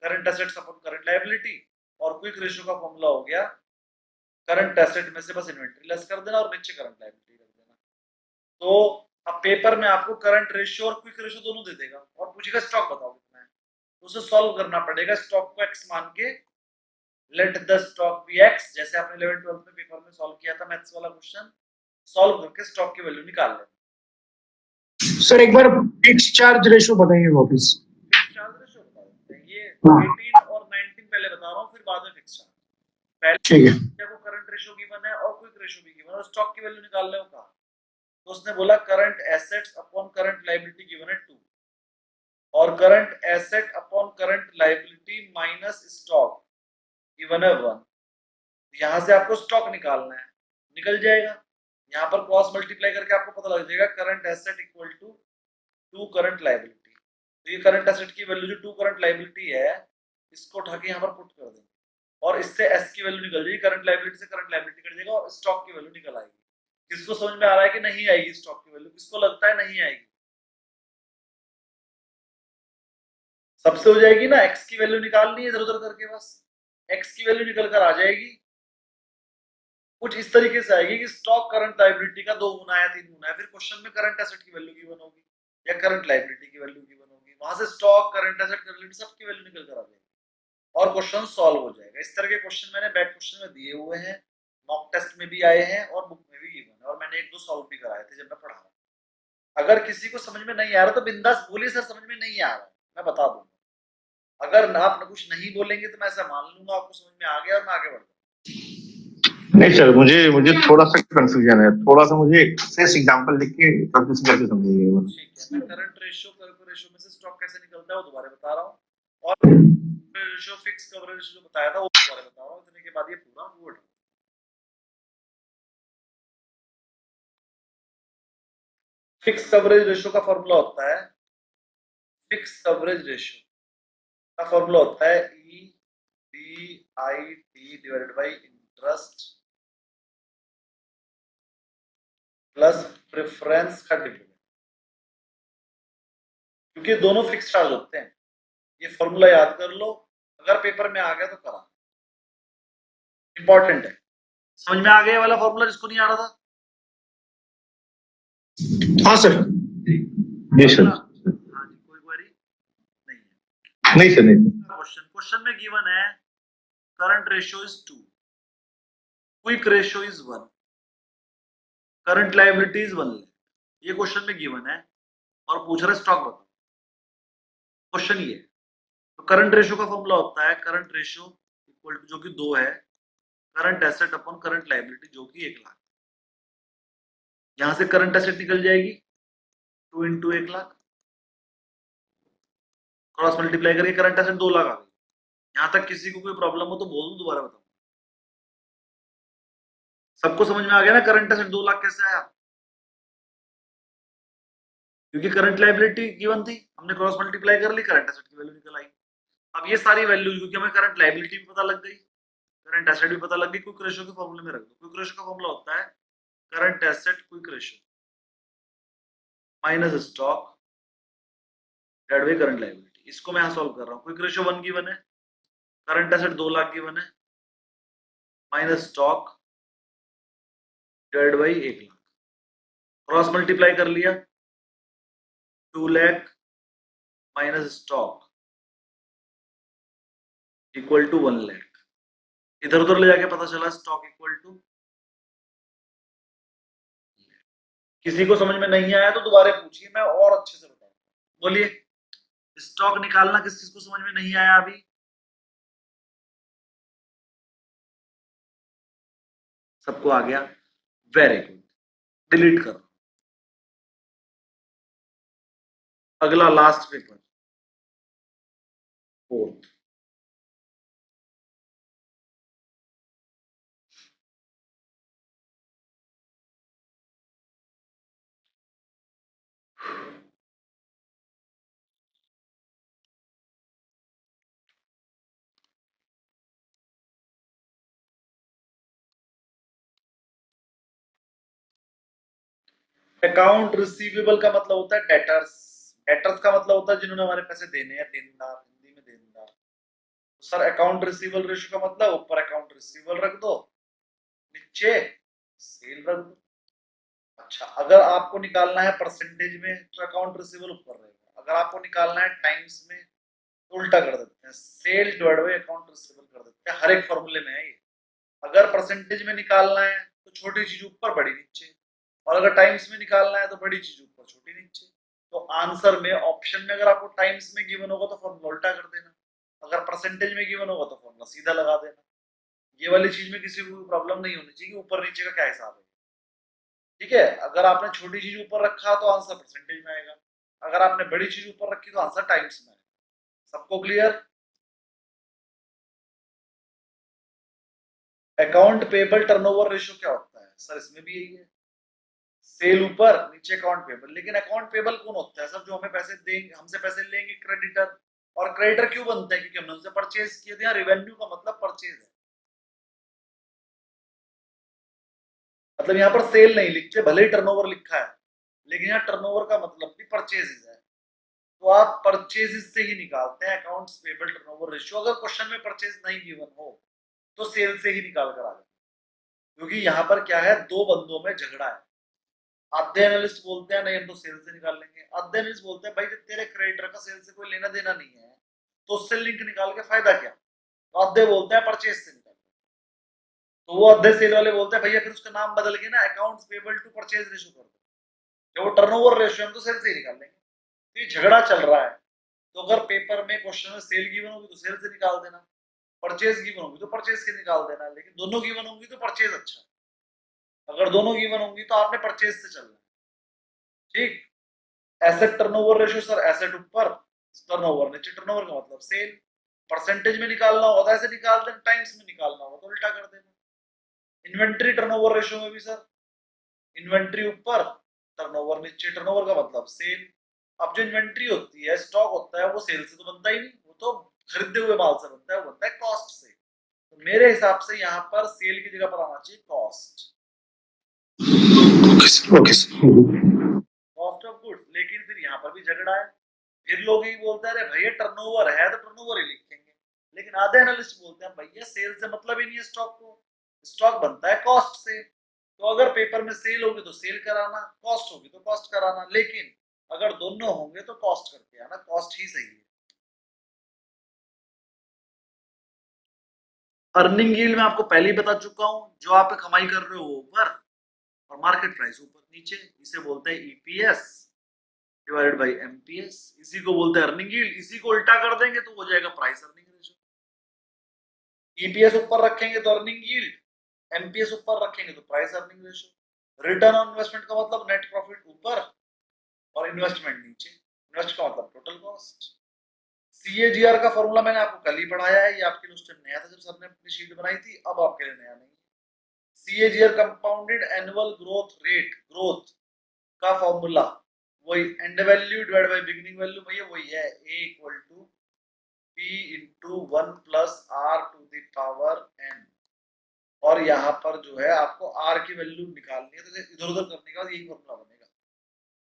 current assets upon current liability. और क्विक रेशियो का फॉर्मूला हो गया, करंट एसेट में से बस इन्वेंट्री लेस कर देना और नीचे करंट लायबिलिटी रख देना। तो अब पेपर में आपको करंट रेशियो और क्विक रेशियो दोनों दे देगा और पूछेगा स्टॉक बताओ कितना है, तो उसे सॉल्व करना पड़ेगा। स्टॉक को x मान के, let the stock be x, जैसे आपने 11th 12th में पेपर में सॉल्व किया था मैथ्स वाला क्वेश्चन, सॉल्व करके स्टॉक की वैल्यू निकाल लेना। सर एक बार फिक्स चार्ज रेशियो बताइए वापस। फिक्स चार्ज रेशियो बता देते हैं, ये 18 और 19 पहले बता रहा हूँ, फिर बाद में फिक्स चार्ज। पहले ठीक है। को करंट रेशियो गिवन है और क्विक रेशियो भी गिवन है, और स्टॉक की वैल्यू निकालने को कहा, तो उसने बोला current assets upon current liability given है 2, और current asset upon current liability minus stock given है 1। यहां से आपको स्टॉक निकालना है, निकल जाएगा। यहाँ पर क्रॉस मल्टीप्लाई करके आपको पता लग जाएगा current asset equal to 2 current liability. तो ये करंट एसेट की वैल्यू जो 2 करंट लायबिलिटी है इसको उठा के यहाँ पर पुट कर देंगे और इससे एस की वैल्यू निकल जाएगी, करंट लायबिलिटी से करंट लायबिलिटी कट जाएगा और स्टॉक की वैल्यू निकल आएगी। किसको समझ में आ रहा है कि नहीं आएगी स्टॉक की वैल्यू? किसको लगता है नहीं आएगी? सबसे हो जाएगी ना, एक्स की वैल्यू निकालनी है इधर उधर करके, बस एक्स की वैल्यू निकल कर आ जाएगी। कुछ इस तरीके से आएगी कि स्टॉक करंट लायबिलिटी का 2 गुना या 3 गुना है, फिर क्वेश्चन में करंट एसेट की वैल्यू गिवन होगी या करंट लायबिलिटी की वैल्यू गिवन होगी, वहां से स्टॉक करंट एसेट करंट सबकी वैल्यू निकल कर आ जाएगी और क्वेश्चन सॉल्व हो जाएगा। इस तरह के क्वेश्चन मैंने बैक क्वेश्चन में दिए हुए हैं, मॉक टेस्ट में भी आए हैं और बुक में भी गिवन है और मैंने 1-2 सॉल्व भी कराए थे जब मैं पढ़ा रहा। अगर किसी को समझ में नहीं आ रहा तो बिंदास बोलिए सर समझ में नहीं आ रहा, मैं बता दूंगा। अगर आप कुछ नहीं बोलेंगे तो मैं ऐसा मान लूंगा आपको समझ में आ गया और मैं आगे बढ़ जाऊंगा। नहीं सर, मुझे थोड़ा सा कंफ्यूजन है, थोड़ा सा मुझे सिर्फ एग्जांपल लिख के प्रैक्टिस करके समझाइएगा। ठीक है, मैं करंट रेशियो में से स्टॉक कैसे निकलता है वो दोबारा बता रहा हूँ और रेशियो फिक्स कवरेज रेशियो जो बताया था वो दोबारा बता रहा हूँ, इतने के बाद ये पूरा वर्ड। फिक्स कवरेज रेशियो का फॉर्मूला होता है, फिक्स कवरेज रेशियो का फॉर्मूला होता है EBIT divided by interest plus preference का डिविडेंड, क्योंकि दोनों फिक्स चार्ज होते हैं। ये फॉर्मूला याद कर लो, अगर पेपर में आ गया तो करा, इंपॉर्टेंट है। समझ में आ गया वाला फॉर्मूला जिसको नहीं आ रहा था? हाँ सर, जी सर। हाँ जी, कोई क्वेरी नहीं है? नहीं सर, नहीं सर। क्वेश्चन में गिवन है current ratio is 2, quick ratio is 1, current liability is 1 lakh, ये क्वेश्चन में गिवन है और पूछ रहा है स्टॉक बताओ। क्वेश्चन ये है, तो करंट रेशियो का फॉर्मूला होता है करंट रेशियो इक्वल टू, जो कि 2 है, current asset upon current liability जो कि 1 लाख। यहां से करंट एसेट निकल जाएगी 2 इंटू 1 लाख, क्रॉस मल्टीप्लाई करके करंट एसेट 2 लाख आ गई। यहां तक किसी को कोई प्रॉब्लम हो तो बोल दो, दोबारा बताओ। सबको समझ में आ गया ना करंट एसेट 2 लाख कैसे आया? क्योंकि करंट लायबिलिटी गिवन थी, हमने क्रॉस मल्टीप्लाई कर ली, करंट एसेट की वैल्यू निकल आई। अब ये सारी वैल्यू, क्योंकि हमें करंट लायबिलिटी भी पता लग गई, करंट एसेट भी पता लग गई, क्विक रेशियो के फॉर्मूले में रख दो। क्विक रेशियो का फॉर्मूला होता है current asset quick ratio minus stock divided by current liability. इसको मैं यहां सॉल्व कर रहा हूं। क्विक रेशियो 1 गिवन है, करंट एसेट 2 लाख गिवन है, minus stock divided by 1 lakh, cross multiply कर लिया, 2 lakh minus stock equal to 1 lakh. इधर उधर ले जाके पता चला स्टॉक इक्वल टू, किसी को समझ में नहीं आया तो दोबारा पूछिए, मैं और अच्छे से बताऊंगा। बोलिए, स्टॉक निकालना किस चीज को समझ में नहीं आया अभी? सबको आ गया? वेरी गुड, डिलीट करो। अगला last paper, 4th। Account receivable का मतलब होता है डेटर्स, डेटर्स का मतलब होता है जिन्होंने हमारे पैसे देने हैं, देनदार, हिंदी में देनदार। तो सर अकाउंट रिसीवेबल रेशियो का मतलब ऊपर अकाउंट रिसीवेबल रख दो, नीचे सेल रख दो। अच्छा, अगर आपको निकालना है परसेंटेज में तो अकाउंट रिसीवेबल ऊपर रहेगा, अगर आपको निकालना है टाइम्स में तो उल्टा कर देते हैं, sale divide by account receivable कर देते हैं। हर एक फॉर्मूले में है ये। अगर परसेंटेज में निकालना है तो छोटी चीज ऊपर बड़ी नीचे, और अगर टाइम्स में निकालना है तो बड़ी चीज ऊपर छोटी नीचे। तो आंसर में ऑप्शन में अगर आपको टाइम्स में गिवन होगा तो फॉर्मूला उल्टा कर देना, अगर परसेंटेज में गिवन होगा तो फॉर्मूला सीधा लगा देना। ये वाली चीज में किसी को प्रॉब्लम नहीं होनी चाहिए कि ऊपर नीचे का क्या हिसाब है। ठीक है, अगर आपने छोटी चीज ऊपर रखा तो आंसर परसेंटेज में आएगा, अगर आपने बड़ी चीज ऊपर रखी तो आंसर टाइम्स में आएगा। सबको clear? Account payable turnover ratio क्या होता है? सर इसमें भी यही है, सेल ऊपर नीचे अकाउंट पेबल। लेकिन अकाउंट पेबल कौन होता है सर? जो हमें पैसे देंगे, हमसे पैसे लेंगे, क्रेडिटर। और क्रेडिटर क्यों बनते हैं? क्योंकि हमने उनसे परचेज किए थे। रेवेन्यू का मतलब परचेज है, मतलब यहाँ पर सेल नहीं लिखते, भले ही टर्नओवर लिखा है, लेकिन यहाँ टर्नओवर का मतलब भी परचेजेस है। तो आप परचेजेस से ही निकालते हैं अकाउंट्स पेबल टर्नओवर रेशियो। अगर क्वेश्चन में परचेज नहीं गिवन हो तो सेल से ही निकाल कर आ जाए, क्योंकि यहाँ पर क्या है, दो बंदों में झगड़ा है। आधे एनालिस्ट बोलते हैं नहीं हम तो सेल से निकाल लेंगे, आधे एनालिस्ट बोलते हैं भाई जब तेरे क्रेडिटर का सेल से कोई लेना देना नहीं है तो उससे लिंक निकाल के फायदा क्या। तो आधे बोलते हैं परचेज से निकाल, तो वो आधे सेल वाले बोलते हैं भैया फिर उसका नाम बदल के ना accounts payable to purchase ratio कर दो, जब वो टर्नओवर रेशियो हम तो सेल से ही निकाल लेंगे। तो ये झगड़ा चल रहा है। तो अगर पेपर में क्वेश्चन में सेल गिवन होगी तो सेल से निकाल देना, परचेज गिवन होगी तो परचेज से निकाल देना, लेकिन दोनों गिवन होंगी तो परचेज अच्छा है। अगर दोनों गिवन होंगी तो आपने परचेज से चलना है। ठीक, asset turnover ratio sir, asset ऊपर टर्नओवर नीचे, टर्नओवर का मतलब सेल। परसेंटेज में निकालना होगा तो ऐसे निकाल देना, टाइम्स में निकालना होगा तो उल्टा कर देना। इन्वेंट्री टर्नओवर रेशियो में भी सर इन्वेंट्री ऊपर टर्नओवर नीचे, टर्नओवर का मतलब सेल। अब जो इन्वेंट्री होती है, स्टॉक होता है, वो सेल से तो बनता ही नहीं, वो तो खरीदे हुए माल से बनता है, वो बनता है कॉस्ट से। तो मेरे हिसाब से यहाँ पर सेल की जगह पर आना चाहिए cost, okay cost of goods. लेकिन फिर यहाँ पर भी झगड़ा है, फिर लोग यही बोलते हैं अरे भैया टर्नओवर है तो टर्नओवर ही लिखेंगे, लेकिन आधे एनालिस्ट बोलते हैं भैया सेल से मतलब ही नहीं है स्टॉक को, स्टॉक बनता है कॉस्ट से। तो अगर पेपर में सेल होगी तो सेल कराना, कॉस्ट होगी तो कॉस्ट कराना, लेकिन अगर दोनों होंगे तो कॉस्ट करके आना, कॉस्ट ही सही है। अर्निंग यील्ड में आपको पहले ही बता चुका हूं, जो आप कमाई कर रहे हो वो ऊपर और मार्केट प्राइस ऊपर नीचे, इसे बोलते हैं ईपीएस डिवाइडेड बाय एमपीएस। इसी को बोलते हैं अर्निंग यील्ड। इसी को उल्टा कर देंगे तो हो जाएगा प्राइस अर्निंग रेशियो। ईपीएस ऊपर रखेंगे तो अर्निंग यील्ड, एमपीएस ऊपर रखेंगे तो price earning ratio. Return on investment का मतलब नेट प्रॉफिट ऊपर और इन्वेस्टमेंट नीचे, इन्वेस्ट का मतलब टोटल कॉस्ट। सीएजीआर का फॉर्मूला मैंने आपको कल ही पढ़ाया है, ये आपके लिए उस टाइम नया था जब सर ने अपनी शीट बनाई थी, अब आपके लिए नया नहीं है। CAGR compounded annual growth rate, growth का फॉर्मूला वही end value divide by beginning value, भैया वही है, A equal to P into 1 plus r to the power n. और यहाँ पर जो है आपको आर की वैल्यू निकालनी है, तो इधर उधर करने का यही फॉर्मूला बनेगा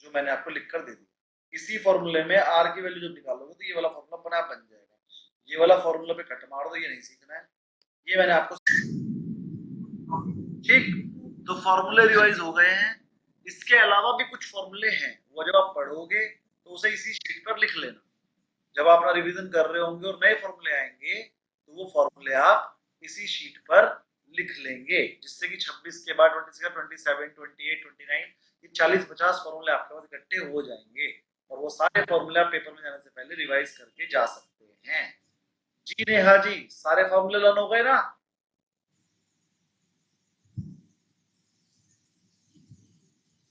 जो मैंने आपको लिख कर दे दिया। इसी फॉर्मूले में आर की वैल्यू जब निकालोगे तो ये वाला फॉर्मूला अपने आप बन जाएगा। ये वाला फॉर्मूला पे कट मार दो, ये नहीं सीखना है, ये मैंने आपको। ठीक, तो फॉर्मूले रिवाइज हो गए हैं। इसके अलावा भी कुछ फॉर्मूले हैं, वो जब आप पढ़ोगे तो उसे इसी शीट पर लिख लेना। जब आप अपना रिवीजन कर रहे होंगे और नए फॉर्मूले आएंगे तो वो फॉर्मूले आप इसी शीट पर लिख लेंगे, जिससे कि 26 के बाद 26, 27, 28, 29 ये 40-50 फॉर्मूले आपके पास इकट्ठे हो जाएंगे, और वो सारे फॉर्मूले आप पेपर में जाने से पहले रिवाइज करके जा सकते हैं। जी नेहा जी, सारे फॉर्मूले लर्न हो गए ना?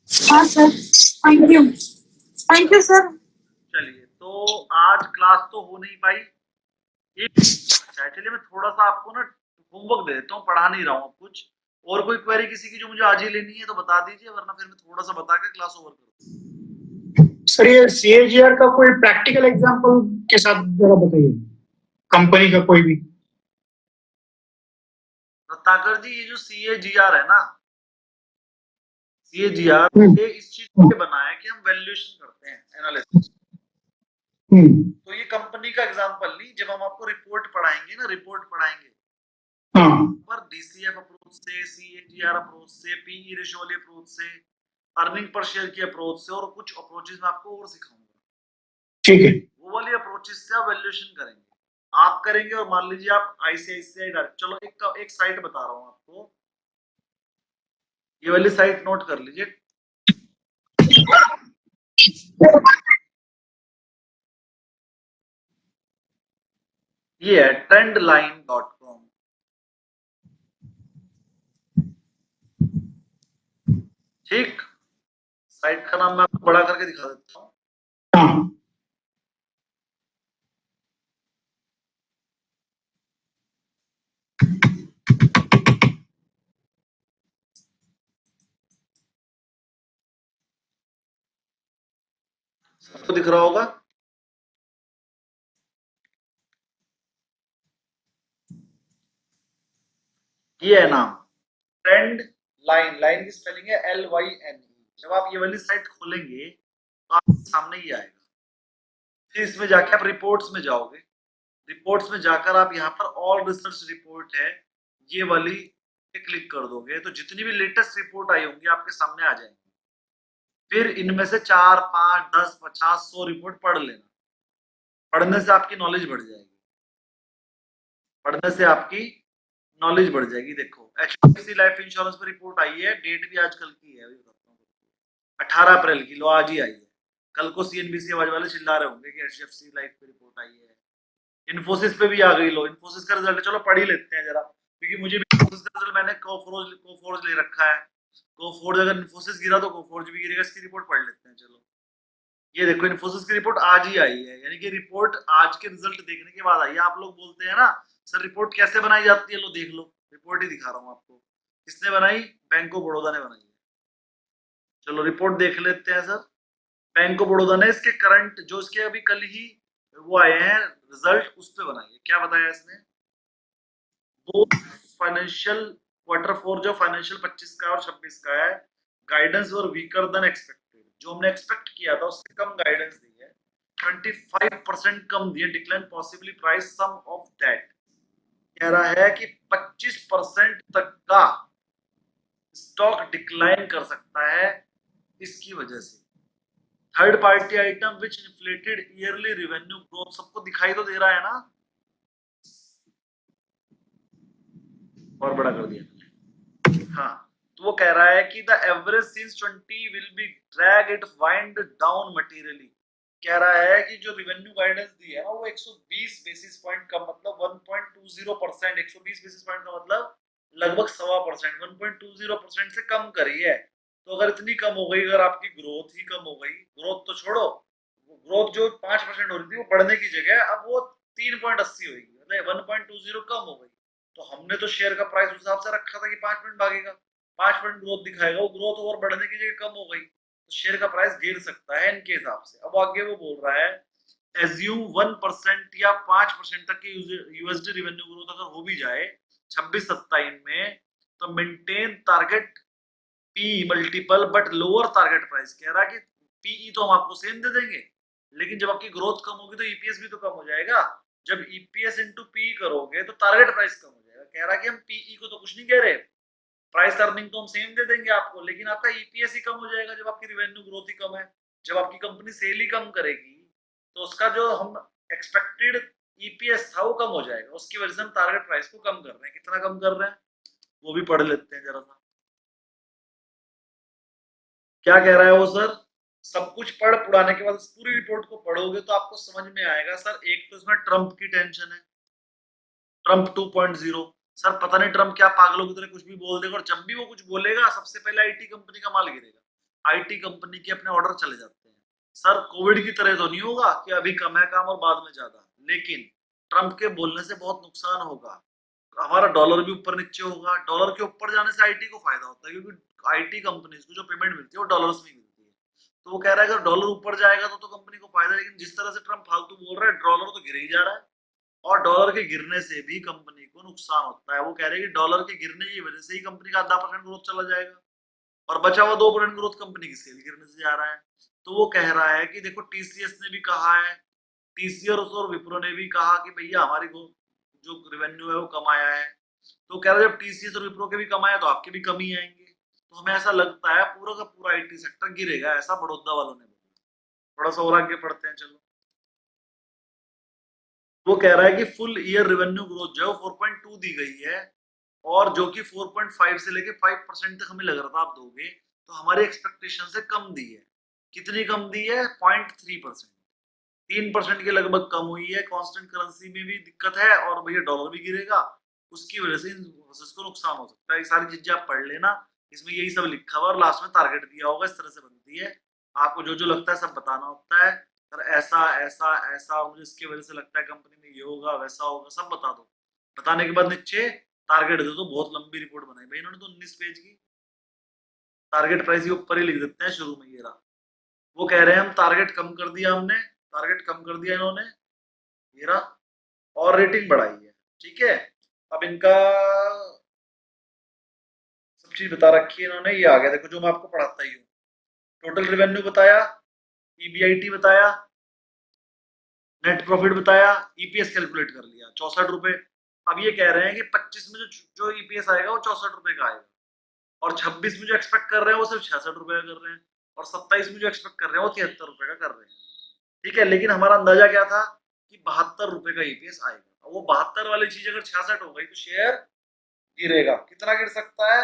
हाँ सर, थैंक यू सर। चलिए, तो आज क्लास तो हो नहीं पाई। अच्छा, चलिए मैं थोड़ा सा आपको ना होमवर्क दे देता हूँ, पढ़ा नहीं रहा हूँ कुछ। और कोई क्वेरी किसी की जो मुझे आज ही लेनी है तो बता दीजिए, वरना फिर मैं थोड़ा सा बता के क्लास ओवर कर दूँ। सर ये सीएजीआर का कोई प्रैक्टिकल एग्जांपल के साथ जरा बताइए, कंपनी का कोई भी। रत्नाकर जी, ये जो सीएजीआर है ना, सीएजीआर ये इस चीज के बना है कि हम वैल्यूएशन करते हैं, एनालिसिस। तो ये कंपनी का एग्जांपल नहीं, जब हम आपको रिपोर्ट पढ़ाएंगे ना, रिपोर्ट पढ़ाएंगे पर डीसीएफ अप्रोच से, सीएजीआर अप्रोच से, पीई रेशियो वाली अप्रोच से, अर्निंग पर शेयर की अप्रोच से, और कुछ अप्रोचेस मैं आपको और सिखाऊंगा। ठीक है, वो वाली अप्रोचेस से आप वैल्यूएशन करेंगे, आप करेंगे। और मान लीजिए आप आईसीआईसीआई डायरेक्ट, चलो एक साइट बता रहा हूँ आपको, ये वाली साइट नोट कर लीजिए। ये है trendline.com। ठीक, साइट का नाम मैं आपको बड़ा करके दिखा देता हूँ। हाँ सबको दिख रहा होगा? ये है नाम, ट्रेंड लाइन। लाइन की स्पेलिंग है LYNE। जब आप ये वाली साइट खोलेंगे तो आपके सामने ही आएगा। फिर इसमें जाके आप रिपोर्ट्स में जाओगे। रिपोर्ट्स में जाकर आप यहाँ पर ऑल रिसर्च रिपोर्ट है, ये वाली पे क्लिक कर दोगे तो जितनी भी लेटेस्ट रिपोर्ट आई होंगी आपके सामने आ जाएंगी। फिर इनमें से 4, 5, 10, 50, 100 रिपोर्ट पढ़ लेना। पढ़ने से आपकी नॉलेज बढ़ जाएगी। पढ़ने से आपकी नॉलेज बढ़ जाएगी। देखो HDFC लाइफ इंश्योरेंस पर रिपोर्ट आई है, डेट भी आजकल की है, अभी बताता हूँ, 18 अप्रैल की। लो आज ही आई है। कल को CNBC आवाज वाले चिल्ला रहे होंगे कि HDFC लाइफ पे रिपोर्ट आई है। इन्फोसिस पे भी आ गई। लो इन्फोसिस का रिजल्ट चलो पढ़ ही लेते हैं जरा, क्योंकि मुझे भी इन्फोसिस का रिजल्ट, मैंने कोफोर्ज ले रखा है। कोफोर्ज अगर इन्फोसिस गिरा तो कोफोर्ज भी गिरेगा। इसकी रिपोर्ट पढ़ लेते हैं चलो। ये देखो इन्फोसिस की रिपोर्ट आज ही आई है, यानी कि रिपोर्ट आज के रिजल्ट देखने के बाद आई है। आप लोग बोलते हैं ना सर रिपोर्ट कैसे बनाई जाती है, लो देख लो, रिपोर्ट ही दिखा रहा हूँ आपको। किसने बनाई? बैंक ऑफ बड़ौदा ने बनाई है। चलो रिपोर्ट देख लेते हैं सर। बैंक ऑफ बड़ौदा ने इसके करंट जो इसके अभी कल ही वो आए हैं रिजल्ट, उस पे बनाई है। क्या बताया इसने? वो फाइनेंशियल Q4 जो फाइनेंशियल 25 का और 26 का है, गाइडेंस और वीकर देन एक्सपेक्टेड। जो हमने एक्सपेक्ट किया था उससे कम गाइडेंस दी है, 25% कम दी है। Decline possibly price sum of that. कह रहा है कि 25% तक का स्टॉक डिक्लाइन कर सकता है इसकी वजह से। Third party item which inflated yearly revenue growth, सबको दिखाई तो दे रहा है ना? और बड़ा कर दिया। हाँ, तो वो कह रहा है कि the average since 20 will be drag it wind down materially. कह रहा है कि जो रेवेन्यू गाइडेंस दी है ना वो 120 बेसिस पॉइंट का मतलब 1.20%। 120 बेसिस पॉइंट का मतलब लगभग 1.25%। 1.20% से कम करी है। तो अगर इतनी कम हो गई, अगर आपकी ग्रोथ ही कम हो गई, ग्रोथ तो छोड़ो, ग्रोथ जो 5% हो रही थी वो बढ़ने की जगह अब वो 3.80 होगी, मतलब 1.20 कम हो गई। तो हमने तो शेयर का प्राइस उस हिसाब से रखा था कि 5% भागेगा, 5% ग्रोथ दिखाएगा, वो ग्रोथ और बढ़ने की जगह कम हो गई तो शेयर का प्राइस गिर सकता है इनके हिसाब से। अब आगे वो बोल रहा है एज्यूम 1% या 5% तक की USD रेवेन्यू ग्रोथ अगर हो भी जाए 26-27 में, तो maintain target P multiple but lower target price. कह रहा है कि पीई तो हम आपको सेम दे देंगे, लेकिन जब आपकी ग्रोथ कम होगी तो ईपीएस भी तो कम हो जाएगा। जब ईपीएस इंटू पी करोगे तो टारगेट प्राइस कम हो जाएगा। कह रहा है कि हम पीई को तो कुछ नहीं कह रहे, प्राइस अर्निंग तो हम सेम दे देंगे आपको, लेकिन आपका ईपीएस ही कम हो जाएगा जब आपकी रेवेन्यू ग्रोथ ही कम है। जब आपकी कंपनी सेल ही कम करेगी तो उसका जो हम एक्सपेक्टेड ईपीएस था वो कम हो जाएगा। उसकी वजह से हम टारगेट प्राइस को कम कर रहे हैं। कितना कम कर रहे हैं वो भी पढ़ लेते हैं जरा सा। क्या कह रहा है वो सर? सब कुछ पढ़ पुराने के बाद इस पूरी रिपोर्ट को पढ़ोगे तो आपको समझ में आएगा सर। एक तो इसमें ट्रंप की टेंशन है, ट्रंप 2.0। सर पता नहीं ट्रंप क्या पागलों की तरह कुछ भी बोल देगा, और जब भी वो कुछ बोलेगा सबसे पहले आईटी कंपनी का माल गिरेगा। आईटी कंपनी के अपने ऑर्डर चले जाते हैं। सर कोविड की तरह तो नहीं होगा कि अभी कम है काम और बाद में ज्यादा, लेकिन ट्रंप के बोलने से बहुत नुकसान होगा। हमारा डॉलर भी ऊपर नीचे होगा। डॉलर के ऊपर जाने से आईटी को फायदा होता है, क्योंकि आईटी कंपनीज को जो पेमेंट मिलती है वो डॉलर्स में मिलती है। तो वो कह रहा है अगर डॉलर ऊपर जाएगा तो कंपनी को फायदा है, लेकिन जिस तरह से ट्रंप फालतू बोल रहा है डॉलर तो गिर ही जा रहा है, और डॉलर के गिरने से भी कंपनी को नुकसान होता है। वो कह रहे हैं कि डॉलर के गिरने की वजह से ही कंपनी का 10% ग्रोथ चला जाएगा और बचा हुआ 2% ग्रोथ कंपनी की सेल गिरने से जा रहा है। तो वो कह रहा है कि देखो टीसीएस ने भी कहा है, टीसीएस और विप्रो ने भी कहा कि भैया हमारी जो रेवेन्यू है वो कम आया है। तो कह रहे जब टीसीएस और विप्रो के भी कम आया तो आपके भी कम ही आएंगे। तो हमें ऐसा लगता है पूरा का पूरा आईटी सेक्टर गिरेगा, ऐसा बड़ौदा वालों ने बोला। थोड़ा सा और आगे पढ़ते हैं चलो। वो कह रहा है कि फुल ईयर रेवेन्यू ग्रोथ जो 4.2 दी गई है, और जो कि 4.5 से लेके 5% तक हमें लग रहा था आप दोगे, तो हमारे एक्सपेक्टेशन से कम दी है। कितनी कम दी है? 0.3%। 3% के लगभग कम हुई है। कांस्टेंट करेंसी में भी दिक्कत है और भैया डॉलर भी गिरेगा, उसकी वजह से इन्फोसिस को नुकसान हो सकता है। ये सारी चीजें आप पढ़ लेना, इसमें यही सब लिखा हुआ और लास्ट में टारगेट दिया होगा। इस तरह से बनती है। आपको जो जो लगता है सब बताना होता है। सर ऐसा ऐसा ऐसा मुझे इसकी वजह से लगता है कंपनी में ये होगा वैसा होगा, सब बता दो। बताने के बाद नीचे टारगेट दे दो। बहुत लंबी रिपोर्ट बनाई भाई इन्होंने तो, 19 पेज की। टारगेट प्राइस के ऊपर ही लिख देते हैं शुरू में, ये रहा। वो कह रहे हैं हम टारगेट कम कर दिया, हमने टारगेट कम कर दिया इन्होंने, ये रहा, और रेटिंग बढ़ाई है। ठीक है, अब इनका चीज बता रखी है इन्होंने, ये आ गया देखो जो मैं आपको पढ़ाता ही हूँ। टोटल रेवेन्यू बताया, ईबीआईटी बताया, नेट प्रॉफिट बताया, ईपीएस कैलकुलेट कर लिया 64 रुपए। अब ये कह रहे हैं कि 25 में जो ईपीएस आएगा वो 64 रुपए का आएगा, और 26 में जो एक्सपेक्ट कर रहे हैं वो सिर्फ 66 रुपए का कर रहे हैं, और 27 में जो एक्सपेक्ट कर रहे हैं वो 73 रुपए का कर रहे हैं। ठीक है, लेकिन हमारा अंदाजा क्या था कि 72 रुपए का ईपीएस आएगा। वो 72 वाली चीज अगर 66 हो गई तो शेयर गिरेगा। कितना गिर सकता है?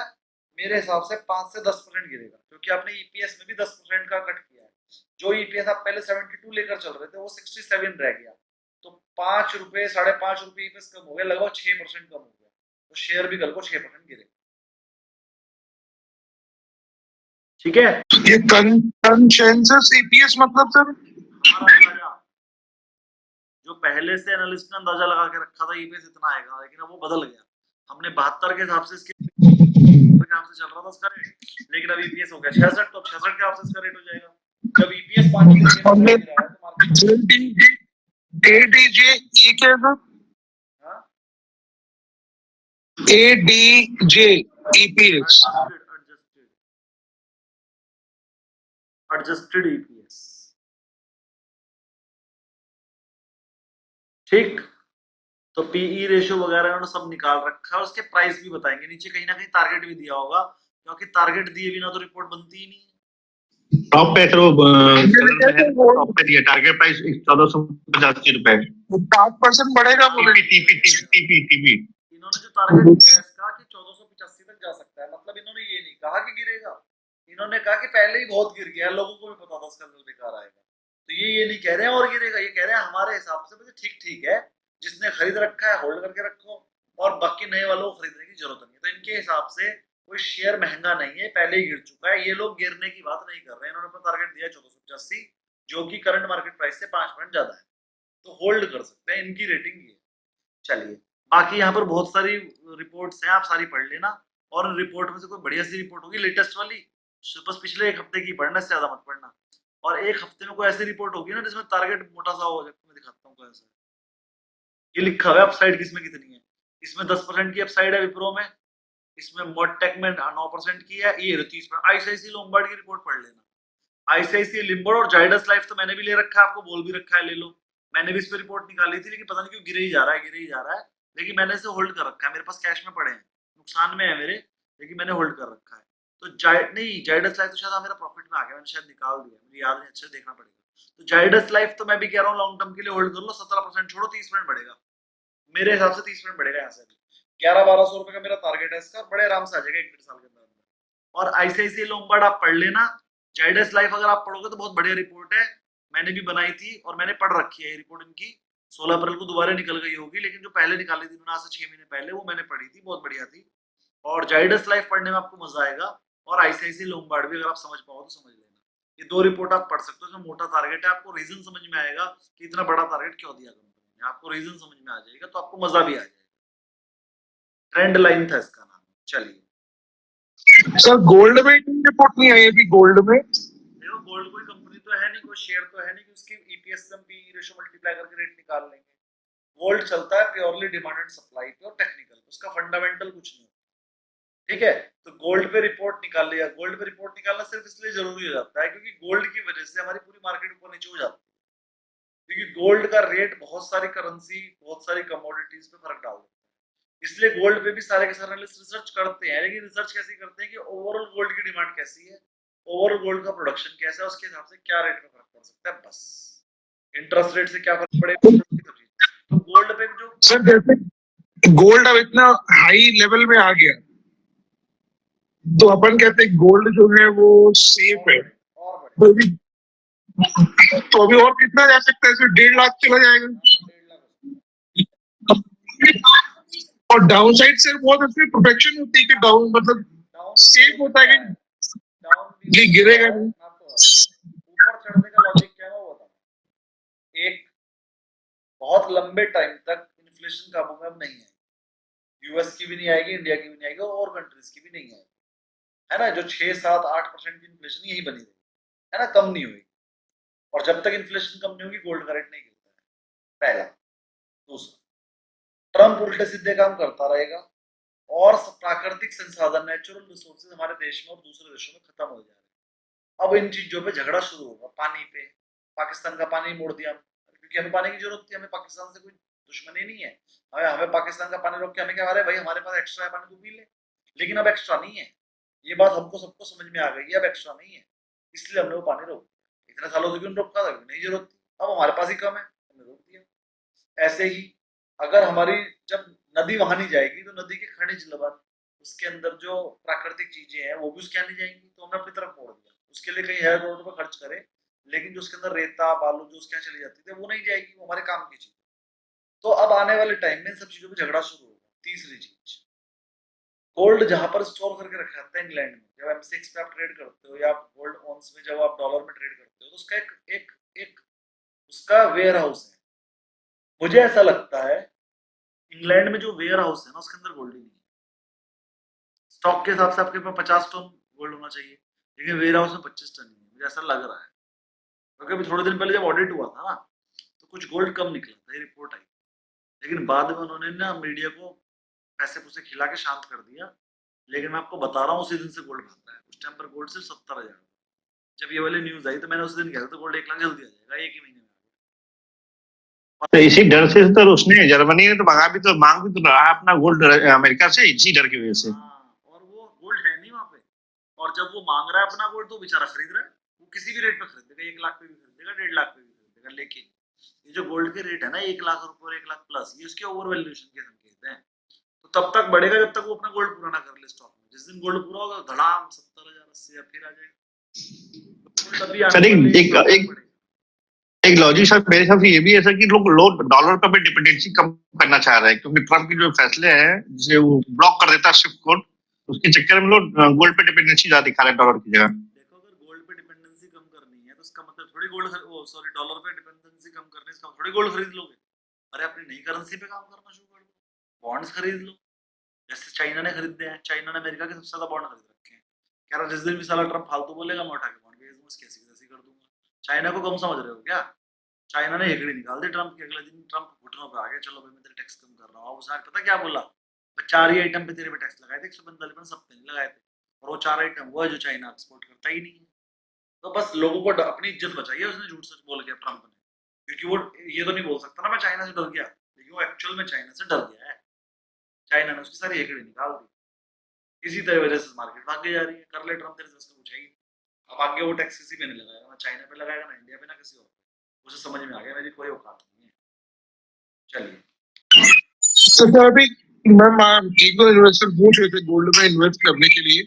मेरे हिसाब से 5 से 10% गिरेगा, क्योंकि आपने ईपीएस में भी 10% का कट किया है। जो ईपीएस आप पहले 72 लेकर चल रहे थे वो 67 रह गया, तो 5 रुपए 5.5 रुपए ईपीएस कम हो गया, लगभग 6% कम हो गया, तो शेयर भी कल को 6% गिरेगा। ठीक है, ये कंसेंसस ईपीएस मतलब सर हमारा अंदाजा जो पहले से एनालिस्ट ने अंदाजा लगा के रखा था ईपीएस इतना आएगा, लेकिन अब वो बदल गया। हमने 72 के हिसाब से इसके हिसाब से चल रहा था इसका रेट, लेकिन अब ईपीएस हो गया 66, तो अब 66 के हिसाब से इसका रेट हो जाएगा। जब ईपीएस 5 हमने गिर रहा है तो मार्केट एडीजे ये क्या है एडीजे ईपीएस एडजस्टेड ईपीएस। ठीक, तो पीई रेशियो वगैरह उन्होंने सब निकाल रखा है, उसके प्राइस भी बताएंगे, नीचे कहीं ना कहीं टारगेट भी दिया होगा, क्योंकि टारगेट दिए बिना तो रिपोर्ट बनती ही नहीं। टॉप पे तो टॉप पे दिया टारगेट प्राइस 1485 रुपए 7% बढ़ेगा बोले टीपी इन्होंने जो टारगेट दिया है इसका कि 1485 तक जा सकता है, मतलब इन्होंने ये नहीं कहा कि गिरेगा, इन्होंने कहा कि पहले ही बहुत गिर गया, लोगों को भी पता था इसका रिजल्ट बेकार आएगा, तो ये नहीं कह रहे हैं और गिरेगा, ये कह रहे हैं हमारे हिसाब से मुझे ठीक ठीक है, जिसने खरीद रखा है होल्ड करके रखो, और बाकी नए वालों को खरीदने की जरूरत नहीं है। तो इनके हिसाब से कोई शेयर महंगा नहीं है, पहले ही गिर चुका है, ये लोग गिरने की बात नहीं कर रहे हैं। इन्होंने अपना टारगेट दिया 1485, जो कि करंट मार्केट प्राइस से 5% ज्यादा है, तो होल्ड कर सकते हैं, इनकी रेटिंग ये। चलिए, बाकी यहाँ पर बहुत सारी रिपोर्ट्स हैं, आप सारी पढ़ लेना, और रिपोर्ट में से कोई बढ़िया सी रिपोर्ट होगी लेटेस्ट वाली, बस पिछले एक हफ्ते की पढ़ना, से ज्यादा मत पढ़ना, और एक हफ्ते में कोई ऐसी रिपोर्ट होगी ना जिसमें टारगेट मोटा सा हो जाए, मैं दिखाता हूँ कैसे। ये लिखा हुआ है अपसाइड किसमें कितनी है, इसमें 10% की अपसाइड है विप्रो में, इसमें मोटेक में 9% की है, ये 30%। आईसीआईसी लोम्बार्ड की रिपोर्ट पढ़ लेना, आईसीआईसी लिम्बार्ड और जाइडस लाइफ तो मैंने भी ले रखा है, आपको बोल भी रखा है ले लो, मैंने भी इस पे रिपोर्ट निकाली थी, लेकिन पता नहीं क्यों गिरे ही जा रहा है, गिरे ही जा रहा है, लेकिन मैंने इसे होल्ड कर रखा है, मेरे पास कैश में पड़े हैं, नुकसान में है मेरे, लेकिन मैंने होल्ड कर रखा है। तो जाइडस लाइफ तो शायद मेरा प्रॉफिट में आ गया, मैंने शायद निकाल दिया, मुझे याद नहीं, अच्छे से देखना पड़ेगा। तो जाइडस लाइफ तो मैं भी कह रहा हूँ लॉन्ग टर्म के लिए होल्ड कर लो, 17% छोड़ो, 30% बढ़ेगा मेरे हिसाब से, 30% बढ़ेगा यहाँ से भी। 1100-1200 रुपए का मेरा टारगेट है इसका, बड़े आराम से आ जाएगा 1-1.5 साल के अंदर। और आईसीआईसीआई लोम्बार्ड आप पढ़ लेना, जाइडस लाइफ अगर आप पढ़ोगे तो बहुत बढ़िया रिपोर्ट है, मैंने भी बनाई थी और मैंने पढ़ रखी है ये रिपोर्ट इनकी, 16 अप्रैल को दोबारा निकल गई होगी, लेकिन जो पहले निकाली थी उन्होंने आज से 6 महीने पहले, वो मैंने पढ़ी थी, बहुत बढ़िया थी। और जाइडस लाइफ पढ़ने में आपको मजा आएगा, और आईसीआईसीआई लोम्बार्ड भी अगर आप समझ पाओ तो समझ लेना। ये 2 रिपोर्ट आप पढ़ सकते हो, इसमें मोटा टारगेट है, आपको रीजन समझ में आएगा कि इतना बड़ा टारगेट क्यों दिया कंपनी ने, आपको रीजन समझ में आ जाएगा, तो आपको मजा भी आ जाएगा। ट्रेंड लाइन था इसका नाम। चलिए सर गोल्ड में रिपोर्ट नहीं आई अभी, गोल्ड में देखो, गोल्ड कोई कंपनी तो है नहीं, कोई शेयर तो है नहीं कि उसकी ईपीएस से पी रेशियो मल्टीप्लाई करके रेट निकाल लेंगे। गोल्ड चलता है प्योरली डिमांड एंड सप्लाई पे और टेक्निकल, उसका फंडामेंटल कुछ नहीं। ठीक है, तो गोल्ड पे रिपोर्ट निकाल लिया, गोल्ड पे रिपोर्ट निकालना सिर्फ इसलिए जरूरी हो जाता है क्योंकि गोल्ड की वजह से हमारी पूरी मार्केट ऊपर नीचे हो जाती है, क्योंकि गोल्ड का रेट बहुत सारी करेंसी, बहुत सारी कमोडिटीज पे फर्क डाल देता है, इसलिए गोल्ड पे भी सारे के सारे एनालिस्ट रिसर्च करते हैं, लेकिन रिसर्च कैसी करते हैं कि ओवरऑल गोल्ड की डिमांड कैसी है, ओवरऑल गोल्ड का प्रोडक्शन कैसा है, उसके हिसाब से क्या रेट में फर्क पड़ सकता है, बस इंटरेस्ट रेट से क्या फर्क पड़ेगा। तो गोल्ड पे जो सर जैसे गोल्ड अब इतना हाई लेवल में आ गया, तो अपन कहते हैं गोल्ड जो है वो सेफ है, और बढ़े तो अभी और कितना जा सकता है, 1.5 लाख चला जाएगा, 1.5 लाख और डाउन साइड से बहुत अच्छी प्रोटेक्शन होती है कि डाउन मतलब सेफ होता है कि ये गिरेगा नहीं। ऊपर चढ़ने का लॉजिक क्या है वो बताओ। एक, बहुत लंबे टाइम तक इन्फ्लेशन काबू में अब नहीं है, यूएस की भी नहीं आएगी, इंडिया की भी नहीं आएगी, और कंट्रीज की भी नहीं आएगी, है ना। जो 6-7-8% की इन्फ्लेशन यही बनी रही है ना, कम नहीं हुई, और जब तक इन्फ्लेशन कम नहीं होगी गोल्ड का रेट नहीं गिरता है, पहला। दूसरा, ट्रम्प उल्टे सीधे काम करता रहेगा और प्राकृतिक संसाधन नेचुरल रिसोर्सेज हमारे देश में और दूसरे देशों में खत्म हो जा रहे हैं। अब इन चीजों पे झगड़ा शुरू होगा। पानी पे पाकिस्तान का पानी मोड़ दिया, क्योंकि हमें पानी की जरूरत थी, हमें पाकिस्तान से कोई दुश्मनी नहीं है। हमें पाकिस्तान का पानी रोक के हमें क्या, अरे भाई हमारे पास एक्स्ट्रा है, पानी को पी ले। लेकिन अब एक्स्ट्रा नहीं है, ये बात हमको सबको समझ में आ गई है, अब एक्स्ट्रा नहीं है, इसलिए हमने वो पानी रोक दिया। इतने सालों से क्यों रोका था, नहीं जरूरत थी, अब हमारे पास ही कम है, हमने रोक दिया। ऐसे ही अगर हमारी जब नदी वहां नहीं जाएगी तो नदी के खनिज लवण, उसके अंदर जो प्राकृतिक चीजें हैं वो भी उसके आने जाएंगी, तो हमने अपनी तरफ मोड़ दिया। उसके लिए कई हजार करोड़ रुपए खर्च करे, लेकिन जो उसके अंदर रेता बालू जो उसके यहाँ चली जाती थी वो नहीं जाएगी, वो हमारे काम की चीज। तो अब आने वाले टाइम में इन सब चीजों पे झगड़ा शुरू होगा। तीसरी चीज, गोल्ड जहां पर स्टोर करके रखा जाता है इंग्लैंड में, जब M6 पे आप ट्रेड करते हो या गोल्ड ऑन्स में जब आप डॉलर में ट्रेड करते हो, तो उसका एक उसका वेयर हाउस है। मुझे ऐसा लगता है इंग्लैंड में जो वेयर हाउस है ना, उसके अंदर गोल्ड ही नहीं है। स्टॉक के हिसाब से आपके पास 50 टन गोल्ड होना चाहिए, लेकिन वेयर हाउस में 25 टन ही है, मुझे ऐसा लग रहा है। क्योंकि अभी थोड़े दिन पहले जब ऑडिट हुआ था ना, तो कुछ गोल्ड कम निकला था, ये रिपोर्ट आई। लेकिन बाद में उन्होंने ना मीडिया को पैसे पुसे खिला के शांत कर दिया। लेकिन मैं आपको बता रहा हूँ उसी दिन से गोल्ड भागता है। उस टाइम पर गोल्ड सिर्फ 70,000। जब ये वाली न्यूज आई तो मैंने उस दिन कहा था गोल्ड 1 लाख जल्दी आ जाएगा, एक ही महीने में। तो इसी डर से तो उसने जर्मनी ने तो मंगा भी तो मांग भी तो रहा है अपना गोल्ड अमेरिका से, इसी डर की वजह से। हाँ, और वो गोल्ड है नहीं वहां पे। और जब वो मांग रहा है अपना गोल्ड, तो बेचारा खरीद रहा है। वो किसी भी रेट पे खरीदेगा, 1 लाख पे भी खरीदेगा, 1.5 लाख पे भी खरीदेगा। लेकिन ये जो गोल्ड के रेट है ना, 1 लाख रुपए और 1 लाख प्लस, ये उसके ओवर वैल्यूएशन के संकेत हैं। तो तब तक बढ़ेगा जब तक वो अपना गोल्ड पूरा ना कर ले स्टॉक में। जिस दिन गोल्ड पूरा होगा धड़ाम 70,000 80,000 फिर आ जाएगा। तभी सर एक लॉजिक सर मेरे हिसाब से ये भी है सर कि लोग डॉलर पर भी डिपेंडेंसी कम करना चाह रहे हैं, क्योंकि ट्रम्प के जो फैसले हैं जिसे वो ब्लॉक कर देता है स्विफ्ट कोड, उसके चक्कर में लोग गोल्ड पे डिपेंडेंसी ज्यादा दिखा रहे हैं डॉलर की जगह। देखो, अगर गोल्ड पे डिपेंडेंसी कम करनी है तो इसका मतलब थोड़ी डॉलर पे डिपेंडेंसी कम करने इसका थोड़ी गोल्ड खरीद लोगे। अरे अपनी नई करेंसी पे काम करना शुरू कर दो, बॉन्ड्स खरीद लो, जैसे चाइना ने खरीदे हैं। चाइना ने अमेरिका के सबसे ज्यादा बॉन्ड खरीद रखे हैं। कह रहा जिस दिन भी साला ट्रम्प फालतू बोलेगा मैं उठा के बॉन्ड भेज दूंगा, कैसी कैसी कर दूंगा। चाइना को कम समझ रहे हो क्या? चाइना ने हेकड़ी निकाल दी ट्रम्प के। अगले दिन ट्रम्प घुटनों पे आ गया, चलो भाई मैं तेरे टैक्स कम कर रहा हूँ। उसने पता क्या बोला, 4 ही आइटम पे तेरे पे टैक्स लगाए थे, 145 सब पे नहीं लगाए थे। और वो 4 आइटम वो है जो चाइना एक्सपोर्ट करता ही नहीं है। तो बस लोगों को अपनी इज्जत बचाई है उसने झूठ सच बोल के ट्रम्प ने। क्योंकि वो ये तो नहीं बोल सकता ना मैं चाइना से डर गया, लेकिन वो एक्चुअल में चाइना से डर गया है। चाइना ने उसकी सारी हेकड़ी निकाल दी। इसी तरह वजह से मार्केट भाग जा रही है। कर ले ट्रम्प, तेरे से उसका कुछ है ही। अब आगे वो टैक्स किसी पे नहीं लगाएगा, ना चाइना पे लगाएगा, ना इंडिया पे, ना किसी और पे। उसे समझ में आ गया मेरी कोई औकात नहीं है। चलिए तो अभी मैम एक दो इन्वेस्टर पूछ रहे थे गोल्ड में इन्वेस्ट करने के लिए,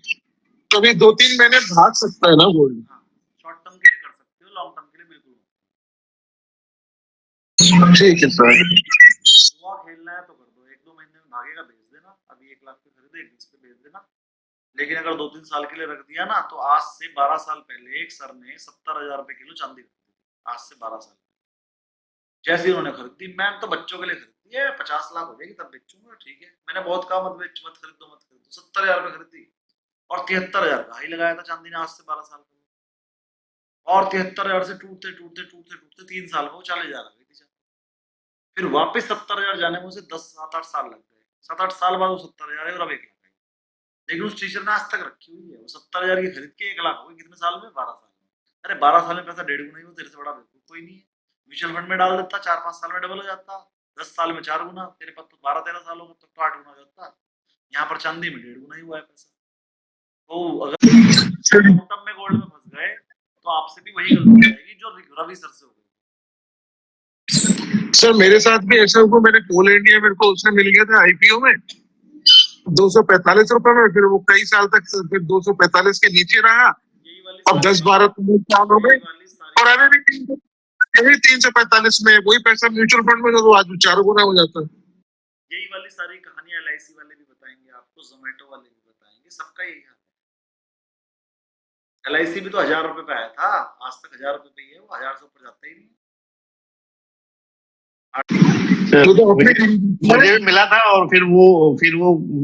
तो अभी 2-3 महीने भाग सकता है ना गोल्ड? हाँ, शॉर्ट टर्म के लिए कर सकते हो, लॉन्ग टर्म के लिए बिल्कुल। ठीक है सर। जुआ खेलना है तो कर दो, 1-2 महीने में भागेगा बेच देना। अभी 1 लाख पे खरीदो, 1 पे बेच देना। लेकिन अगर 2-3 साल के लिए रख दिया ना, तो आज से 12 साल पहले एक सर ने 70,000 रुपए किलो चांदी खरीदी थी। आज से 12 साल जैसे उन्होंने खरीदी, मैं तो बच्चों के लिए खरीदी है, 50 लाख हो जाएगी तब बेचूंगा। ठीक है, मैंने बहुत कहा मत बेच, मत खरीदो, मत खरीदो। 70,000 रुपए खरीदी और 73,000 का हाई लगाया था चांदी ने आज से 12 साल पहले। और 73,000 से टूटते टूटते टूटते टूटते 3 साल में वो 40,000 आ गई थी। फिर वापस 70,000 जाने में उसे 7-8 साल लग गए। 7-8 साल बाद वो 70,000 है और अब 1 लाख है। लेकिन उस टीचर ने आज तक रखी हुई है। वो 70,000 की खरीद के 1 लाख हो गई कितने साल में? 12 साल में। अरे 12 साल में पैसा 1.5 गुना ही, वो तेरे से बड़ा बेवकूफ कोई नहीं है। म्यूचुअल फंड में डाल देता, 4-5 साल में डबल हो जाता, 10 साल में 4 गुना, तेरे पास तो 12-13 साल होगा तब तो 8 गुना हो जाता। यहाँ पर चांदी में 1.5 गुना ही हुआ है पैसा। तो अगर तब में गोल्ड में फंस गए तो आपसे भी वही गलती हो जाएगी जो रवि सर से हो गई। सर मेरे साथ भी ऐसा हुआ, मैंने कोल इंडिया मेरे को उसने मिल गया था IPO में 245 रुपए में, फिर वो कई साल तक फिर 245 के नीचे रहा। अब 10-12 साल हो गए और अभी भी 345 में वही पैसा म्यूचुअल फंड में तो आज 4 गुना हो जाता है। यही वाली सारी कहानियां LIC वाले भी बताएंगे आपको, जोमेटो वाले भी बताएंगे, सबका यही हाल है। LIC भी तो 1,000 रुपए पे आया था, आज तक 1,000 रुपए पे ही है, वो 1,000 से ऊपर जाता ही नहीं। मुझे भी मिला था और फिर वो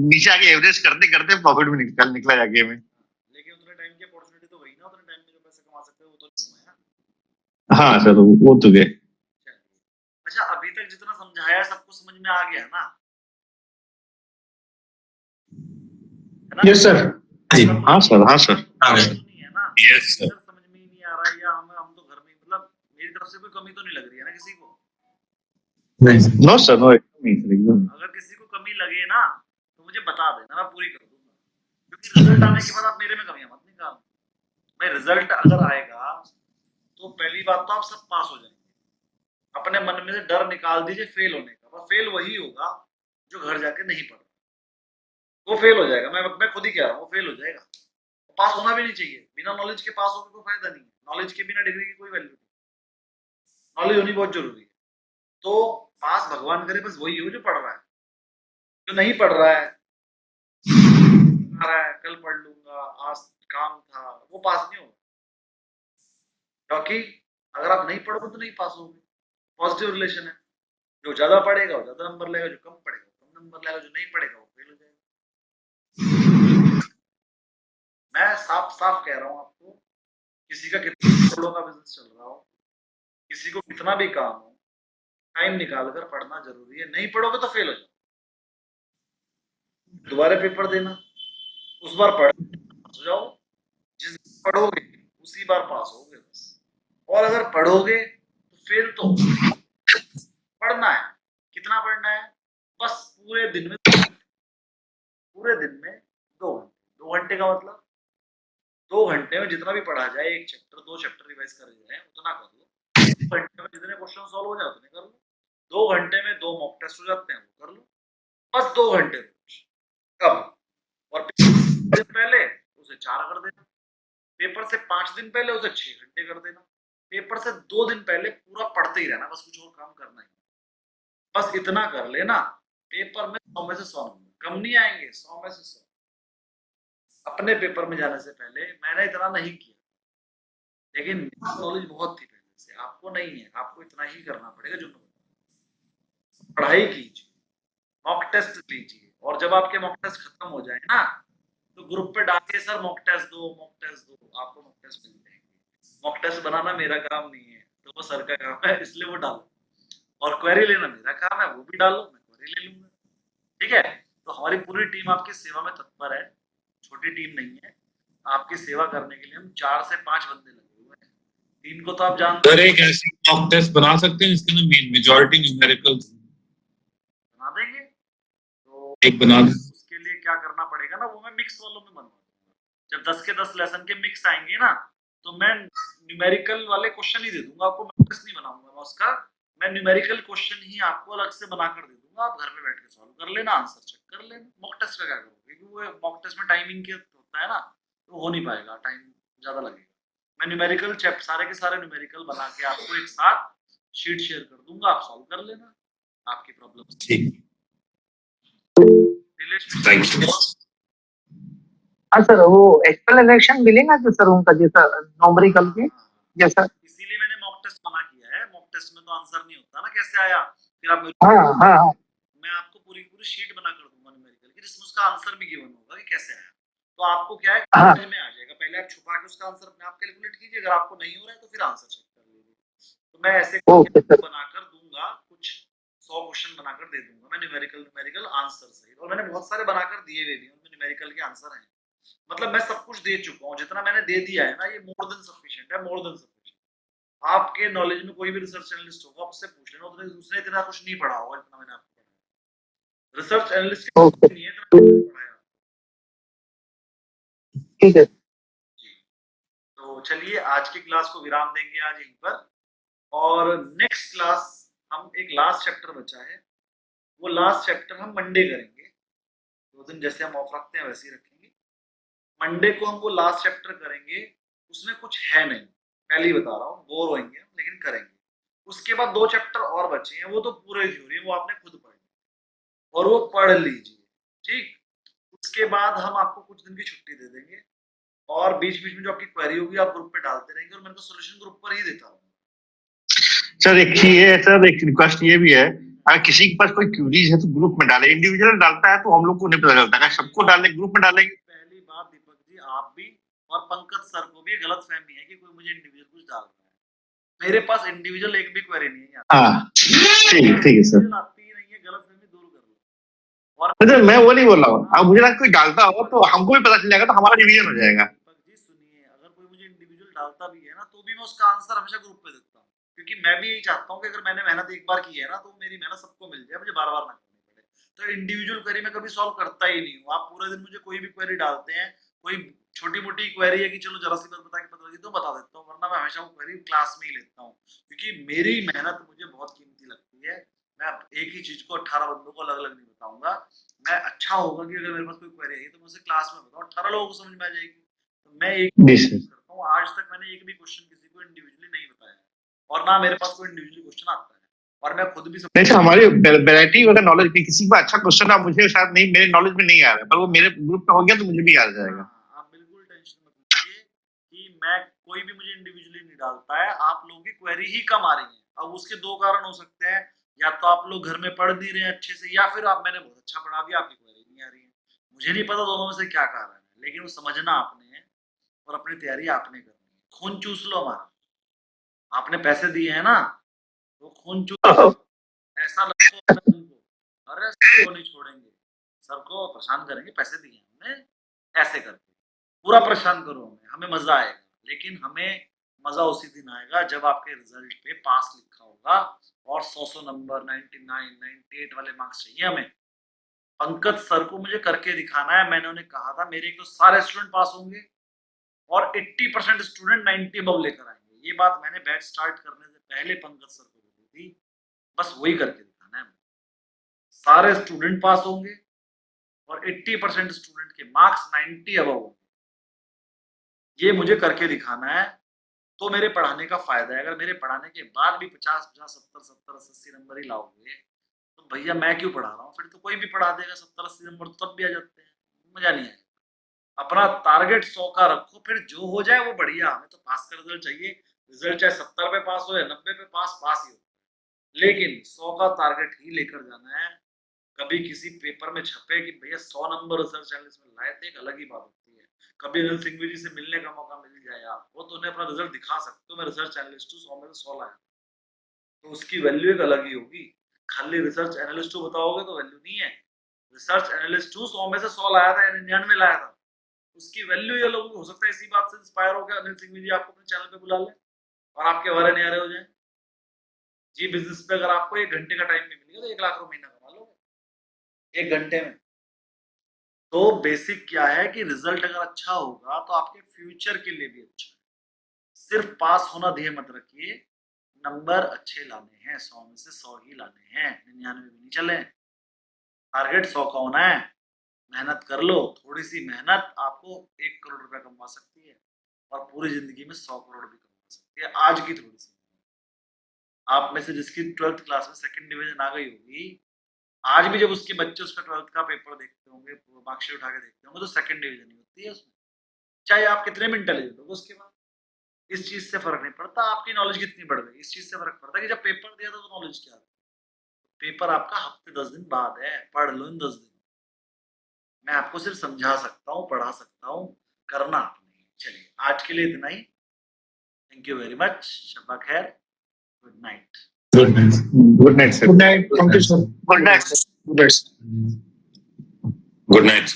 नीचे आके एवरेज करते करते प्रॉफिट में निकला जाके में। लेकिन उतने टाइम की अपॉर्चुनिटी तो वही ना, उतने टाइम में जो पैसे कमा सकते हो वो तो नहीं। हाँ सर वो तो गए। अच्छा, अभी तक जितना समझाया सबको समझ में आ गया ना? है ना? Yes sir. जी हाँ सर, हाँ सर। हाँ नहीं है ना, यस सर अगर समझ में ही नहीं आ रहा है या हम तो घर में मतलब मेरी तरफ से कोई कमी तो नहीं लग रही है ना किसी को। नहीं नो सर, नो, एकदम। अगर किसी को कमी लगे ना तो मुझे बता देना, मैं पूरी कर दूंगा, क्योंकि रिजल्ट आने के बाद आप मेरे में कमियां मत निकाल। भाई रिजल्ट अगर आएगा तो पहली बात तो आप सब पास हो जाएंगे, अपने मन में से डर निकाल दीजिए फेल होने का। वह फेल वही होगा जो घर जाके नहीं पढ़, वो फेल हो जाएगा। मैं खुद ही कह रहा हूँ, वो फेल हो जाएगा। पास होना भी नहीं चाहिए, बिना नॉलेज के पास होकर कोई फायदा नहीं है, नॉलेज के बिना डिग्री की कोई वैल्यू नहीं, नॉलेज होनी बहुत जरूरी है। तो पास भगवान करे बस वही हो जो पढ़ रहा है, जो नहीं पढ़ रहा है कल पढ़ लूंगा, आज काम था, वो पास नहीं होगा। क्योंकि अगर आप नहीं पढ़ोगे तो नहीं पास होगे, पॉजिटिव रिलेशन है। जो ज्यादा पढ़ेगा वो ज्यादा नंबर लेगा, जो कम पढ़ेगा वो कम नंबर लेगा, जो नहीं पढ़ेगा वो फेल हो जाएगा। मैं साफ साफ कह रहा हूँ आपको, किसी का कितना करोड़ों का बिजनेस चल रहा हो, किसी को कितना भी काम हो, टाइम निकाल कर पढ़ना जरूरी है। नहीं पढ़ोगे तो फेल हो जाओ, दोबारा पेपर देना, उस बार पढ़ हो जाओ, जिस बार पढ़ोगे उसी बार पास होगे बस। और अगर पढ़ोगे तो फेल तो पढ़ना है। कितना पढ़ना है? बस पूरे दिन में 2 घंटे, पूरे दिन में 2 घंटे। 2 घंटे का मतलब 2 घंटे में जितना भी पढ़ा जाए, 1 चैप्टर 2 चैप्टर रिवाइज कर जाए उतना कर लो। 2 घंटे में जितने क्वेश्चन सॉल्व हो जाए उतने कर लो। 2 घंटे में 2 मॉक टेस्ट हो जाते हैं, वो कर लो। बस 2 घंटे रोज। कब? और पेपर दिन पहले उसे 4 कर देना, पेपर से 5 दिन पहले उसे 6 घंटे कर देना, पेपर से 2 दिन पहले पूरा पढ़ते ही रहना, बस कुछ और काम करना ही। बस इतना कर लेना, पेपर में 100 में से 100 नंबर कम नहीं आएंगे, 100 में से 100। अपने पेपर में जाने से पहले मैंने इतना नहीं किया, लेकिन नॉलेज बहुत थी पहले से, आपको नहीं है। आपको इतना ही करना पड़ेगा जो पढ़ाई कीजिए, मॉक टेस्ट लीजिए, और जब आपके मॉक टेस्ट खत्म हो जाए ना तो ग्रुप पे डालिए सर मॉक टेस्ट दो, मॉक टेस्ट दो, आपको मॉक टेस्ट मिल जाएंगे। मॉक टेस्ट बनाना मेरा काम नहीं है, तो वो सर का काम है, इसलिए वो डालो। और क्वेरी लेना मेरा काम है, वो भी डालो, मैं क्वेरी ले लूंगा। ठीक है? तो हमारी पूरी टीम आपकी सेवा में तत्पर है, छोटी टीम नहीं है। आपकी सेवा करने के लिए हम 4 से 5 बंदे लगे हुए हैं। 3 को तो आप जानते सर एक ऐसी मॉक टेस्ट बना सकते हैं जिसके अंदर मेजॉरिटी न्यूमेरिकल्स बना देंगे। तो एक बना दें। उसके लिए क्या करना पड़ेगा ना, वो मैं मिक्स वालों में बनवा दूंगा। जब 10 के 10 लेसन के मिक्स आएंगे ना, तो मैं न्यूमेरिकल वाले क्वेश्चन ही दे दूंगा आपको, मॉक टेस्ट नहीं बनाऊंगा मैं उसका। मैं न्यूमेरिकल क्वेश्चन ही आपको अलग से बनाकर दे दूंगा, आप घर पे बैठ के सॉल्व कर लेना, आंसर चेक कर लेना। मॉक टेस्ट का क्या करोगे, क्योंकि वो मॉक टेस्ट में टाइमिंग के होता है ना, तो हो नहीं पाएगा, टाइम ज्यादा लगेगा। मैं न्यूमेरिकल सारे के सारे न्यूमेरिकल बना के आपको एक साथ शीट शेयर कर दूंगा, आप सॉल्व कर लेना आपकी प्रॉब्लम। ठीक, थैंक यू। हाँ सर, वो एक्सप्लेनेशन मिलेगा तो सर उनका जैसा न्यूमेरिकल के जैसा। इसीलिए मैंने मॉक टेस्ट बना किया है। मॉक टेस्ट में तो आंसर नहीं होता ना कैसे आया, फिर आप हाँ मैं आपको पूरी पूरी शीट बना कर दूंगा न्यूमेरिकल की, जिसमें उसका आंसर भी गिवन होगा कि कैसे आया। तो आपको क्या है, समझ में आ जाएगा। पहले आप छुपा के उसका आंसर अपने आप कैलकुलेट कीजिए, अगर आपको नहीं हो रहा है तो फिर आंसर चेक कर लीजिए। तो मैं ऐसे बनाकर दूंगा, कुछ 100 क्वेश्चन बनाकर दे दूंगा मैं, न्यूमेरिकल आंसर सहित। और मैंने बहुत सारे बनाकर दिए हुए भी, उनमें न्यूमेरिकल के आंसर हैं। मतलब मैं सब कुछ दे चुका हूँ, जितना मैंने दे दिया है ना, ये मोर देन सफिशिएंट है, मोर देन सफिशिएंट। आपके नॉलेज में कोई भी रिसर्च एनालिस्ट होगा, उससे पूछ लेना, उसने इतना कुछ नहीं पढ़ा होगा जितना मैंने आपको पढ़ाया। रिसर्च एनालिस्ट नहीं है इतना पढ़ाया। ठीक है। तो चलिए आज की क्लास को विराम देंगे आज यहीं पर, और नेक्स्ट क्लास हम एक लास्ट चैप्टर बचा है, वो लास्ट चैप्टर हम मंडे करेंगे। 2 दिन जैसे हम ऑफ रखते हैं वैसे ही रखेंगे। मंडे को हम वो लास्ट चैप्टर करेंगे, उसमें कुछ है नहीं, पहले ही बता रहा हूँ, बोर होंगे हम, लेकिन करेंगे। उसके बाद 2 चैप्टर और बचे हैं, वो तो पूरे थ्योरी है, वो आपने खुद पढ़ और वो पढ़ लीजिए। ठीक, उसके बाद हम आपको कुछ दिन की छुट्टी दे देंगे, और बीच बीच में जो आपकी क्वेरी होगी आप ग्रुप पे डालते रहेंगे, और मैं तो सोल्यूशन ग्रुप पर ही देता हूँ। सर एक चीज है सर, एक रिक्वेस्ट ये भी है, अगर किसी के पास कोई क्यूरीज है तो ग्रुप में डाले। इंडिविजुअल डालता है तो हम लोग को नहीं पता चलता, अगर सबको डालने ग्रुप में डालेंगे। पहली बात दीपक जी, आप भी और पंकज सर को भी गलत फहमी है कि कोई मुझे इंडिविजुअल कुछ डाल रहा है। मेरे पास इंडिविजुअल एक भी क्वेरी नहीं है। हाँ ठीक है सर। आती ही नहीं है, गलत फहमी दूर कर लो। मतलब मैं वो नहीं बोल रहा हूँ, अब मुझे लगता है कोई डालता हो तो हमको भी पता चल जाएगा, तो हमारा रिवीजन हो जाएगा। दीपक जी सुनिए, अगर कोई मुझे इंडिविजुअल डालता भी है ना तो भी मैं उसका आंसर हमेशा ग्रुप पे देता हूँ, क्योंकि मैं भी यही चाहता हूँ कि अगर मैंने मेहनत एक बार की है ना तो मेरी मेहनत सबको मिल जाए, मुझे बार बार ना करनी पड़े। तो इंडिविजुअल क्वेरी मैं कभी सॉल्व करता ही नहीं हूँ। आप पूरे दिन मुझे कोई भी क्वेरी डालते हैं, कोई छोटी मोटी क्वेरी है कि चलो जरा सी बात बता के पता लगी तो बता देता हूँ, वरना मैं हमेशा वो क्वेरी क्लास में ही लेता हूँ, क्योंकि मेरी मेहनत मुझे बहुत कीमती लगती है। मैं एक ही चीज को 18 बंदों को अलग अलग नहीं बताऊंगा। मैं अच्छा होगा कि अगर मेरे पास कोई क्वेरी है तो मैं उसे क्लास में बताऊं, 18 लोगों को समझ में आ जाएगी। तो मैं एक जी सर। करता हूँ, आज तक मैंने एक भी क्वेश्चन किसी को इंडिविजुअली नहीं बताया और ना मेरे पास कोई इंडिविजुअली क्वेश्चन आता है, और मैं खुद भी नहीं सर, हमारी वैरायटी अगर नॉलेज की किसी का अच्छा क्वेश्चन आप मुझे शायद नहीं, मेरे नॉलेज में नहीं आ रहा है, पर वो मेरे ग्रुप में हो गया तो मुझे भी आ जाएगा। आप बिल्कुल टेंशन मत लीजिए कि मैं कोई भी मुझे इंडिविजुअली नहीं डालता है। आप लोगों की क्वेरी ही कम आ रही है। अब उसके दो कारण हो सकते हैं, या तो आप लोग घर में पढ़ नहीं रहे हैं अच्छे से, या फिर आप मैंने बहुत अच्छा पढ़ा दिया आपकी क्वेरी नहीं आ रही है। मुझे नहीं पता दोनों में से क्या कारण है, लेकिन वो समझना आपने है और अपनी तैयारी आपने करनी है। खून चूस लो हमारा, आपने पैसे दिए हैं ना, तो खून चूस ऐसा लगता है तुमको, अरे सर को नहीं छोड़ेंगे, सर को परेशान करेंगे, पैसे दिए हैं हमने, ऐसे करके पूरा परेशान करो हमें, हमें मजा आएगा। लेकिन हमें मजा उसी दिन आएगा जब आपके रिजल्ट पे पास लिखा होगा और 100 नंबर 99 98 वाले मार्क्स चाहिए हमें। पंकज सर को मुझे करके दिखाना है। मैंने उन्हें कहा था मेरे तो सारे स्टूडेंट पास होंगे और 80% स्टूडेंट 90 अबव लेकर आएंगे। ये बात मैंने बैच स्टार्ट करने से पहले पंकज सर को बोली थी। बस वही करके दिखाना है। सारे स्टूडेंट पास होंगे और 80% स्टूडेंट के मार्क्स 90 अबव होंगे। ये मुझे करके दिखाना है, तो मेरे पढ़ाने का फायदा है। अगर मेरे पढ़ाने के बाद भी 50-50 70-70 80 नंबर ही लाओगे तो भैया मैं क्यों पढ़ा रहा हूँ? फिर तो कोई भी पढ़ा देगा 70-80 नंबर, तो तब भी आ जाते हैं, मजा नहीं आएगा। अपना टारगेट 100 का रखो, फिर जो हो जाए वो बढ़िया। हमें तो पास का रिजल्ट चाहिए। रिजल्ट चाहे 70 पे पास हो या 90 पे पास ही हो, लेकिन 100 का टारगेट ही लेकर जाना है। कभी किसी पेपर में छपे कि भैया 100 नंबर रिसर्च एनालिस्ट में लाए थे, एक अलग ही बात होती है। कभी अनिल सिंघवी जी से मिलने का मौका मिल जाए आपको तो उन्हें अपना रिजल्ट दिखा सकते हो, मैं रिसर्च एनालिस्ट हूँ, 100 में से 100 लाया, तो उसकी वैल्यू एक अलग ही होगी। खाली रिसर्च एनालिस्ट हूँ बताओगे तो वैल्यू नहीं है। रिसर्च एनालिस्ट हूँ, 100 में से 100 लाया था, 99 लाया था, उसकी वैल्यू ये लोग हो सकता है इसी बात से इंस्पायर होकर अनिल सिंघवी जी आपको अपने चैनल पे बुला ले और आपके बारे नहीं आ रहे हो जाए जी। बिजनेस पे अगर आपको 1 घंटे का टाइम भी मिलेगा तो 1 लाख रुपए महीना कमा लोगे 1 घंटे में। तो बेसिक क्या है कि रिजल्ट अगर अच्छा होगा तो आपके फ्यूचर के लिए भी अच्छा है। सिर्फ पास होना ध्येय मत रखिए, नंबर अच्छे लाने हैं, 100 में से 100 ही लाने हैं, 99 भी नहीं चले। टारगेट 100 का होना है। मेहनत कर लो, थोड़ी सी मेहनत आपको 1 करोड़ रुपया कमा सकती है और पूरी जिंदगी में 100 करोड़ भी कमा सकती है। आज की थोड़ी सी आप में से जिसकी 12th क्लास में 2nd डिवीजन आ गई होगी, आज भी जब उसके बच्चे उसका 12th का पेपर देखते होंगे, मार्कशीट उठा के देखते होंगे, तो 2nd डिवीजन ही होती है उसमें, चाहे आप कितने भी इंटेलिजेंट हो उसके बाद। इस चीज से फर्क नहीं पड़ता आपकी नॉलेज कितनी बढ़ गई, इस चीज से फर्क पड़ता है कि जब पेपर दिया था तो नॉलेज क्या था। पेपर आपका हफ्ते 10 दिन बाद है, पढ़ लो इन 10 दिन। मैं आपको सिर्फ समझा सकता हूँ, पढ़ा सकता हूँ, करना आपने। चलिए आज के लिए इतना ही। Thank you very much. शब्बा खैर, good night. Good night. Good night sir. Good night, thank you sir. Good night. Good night.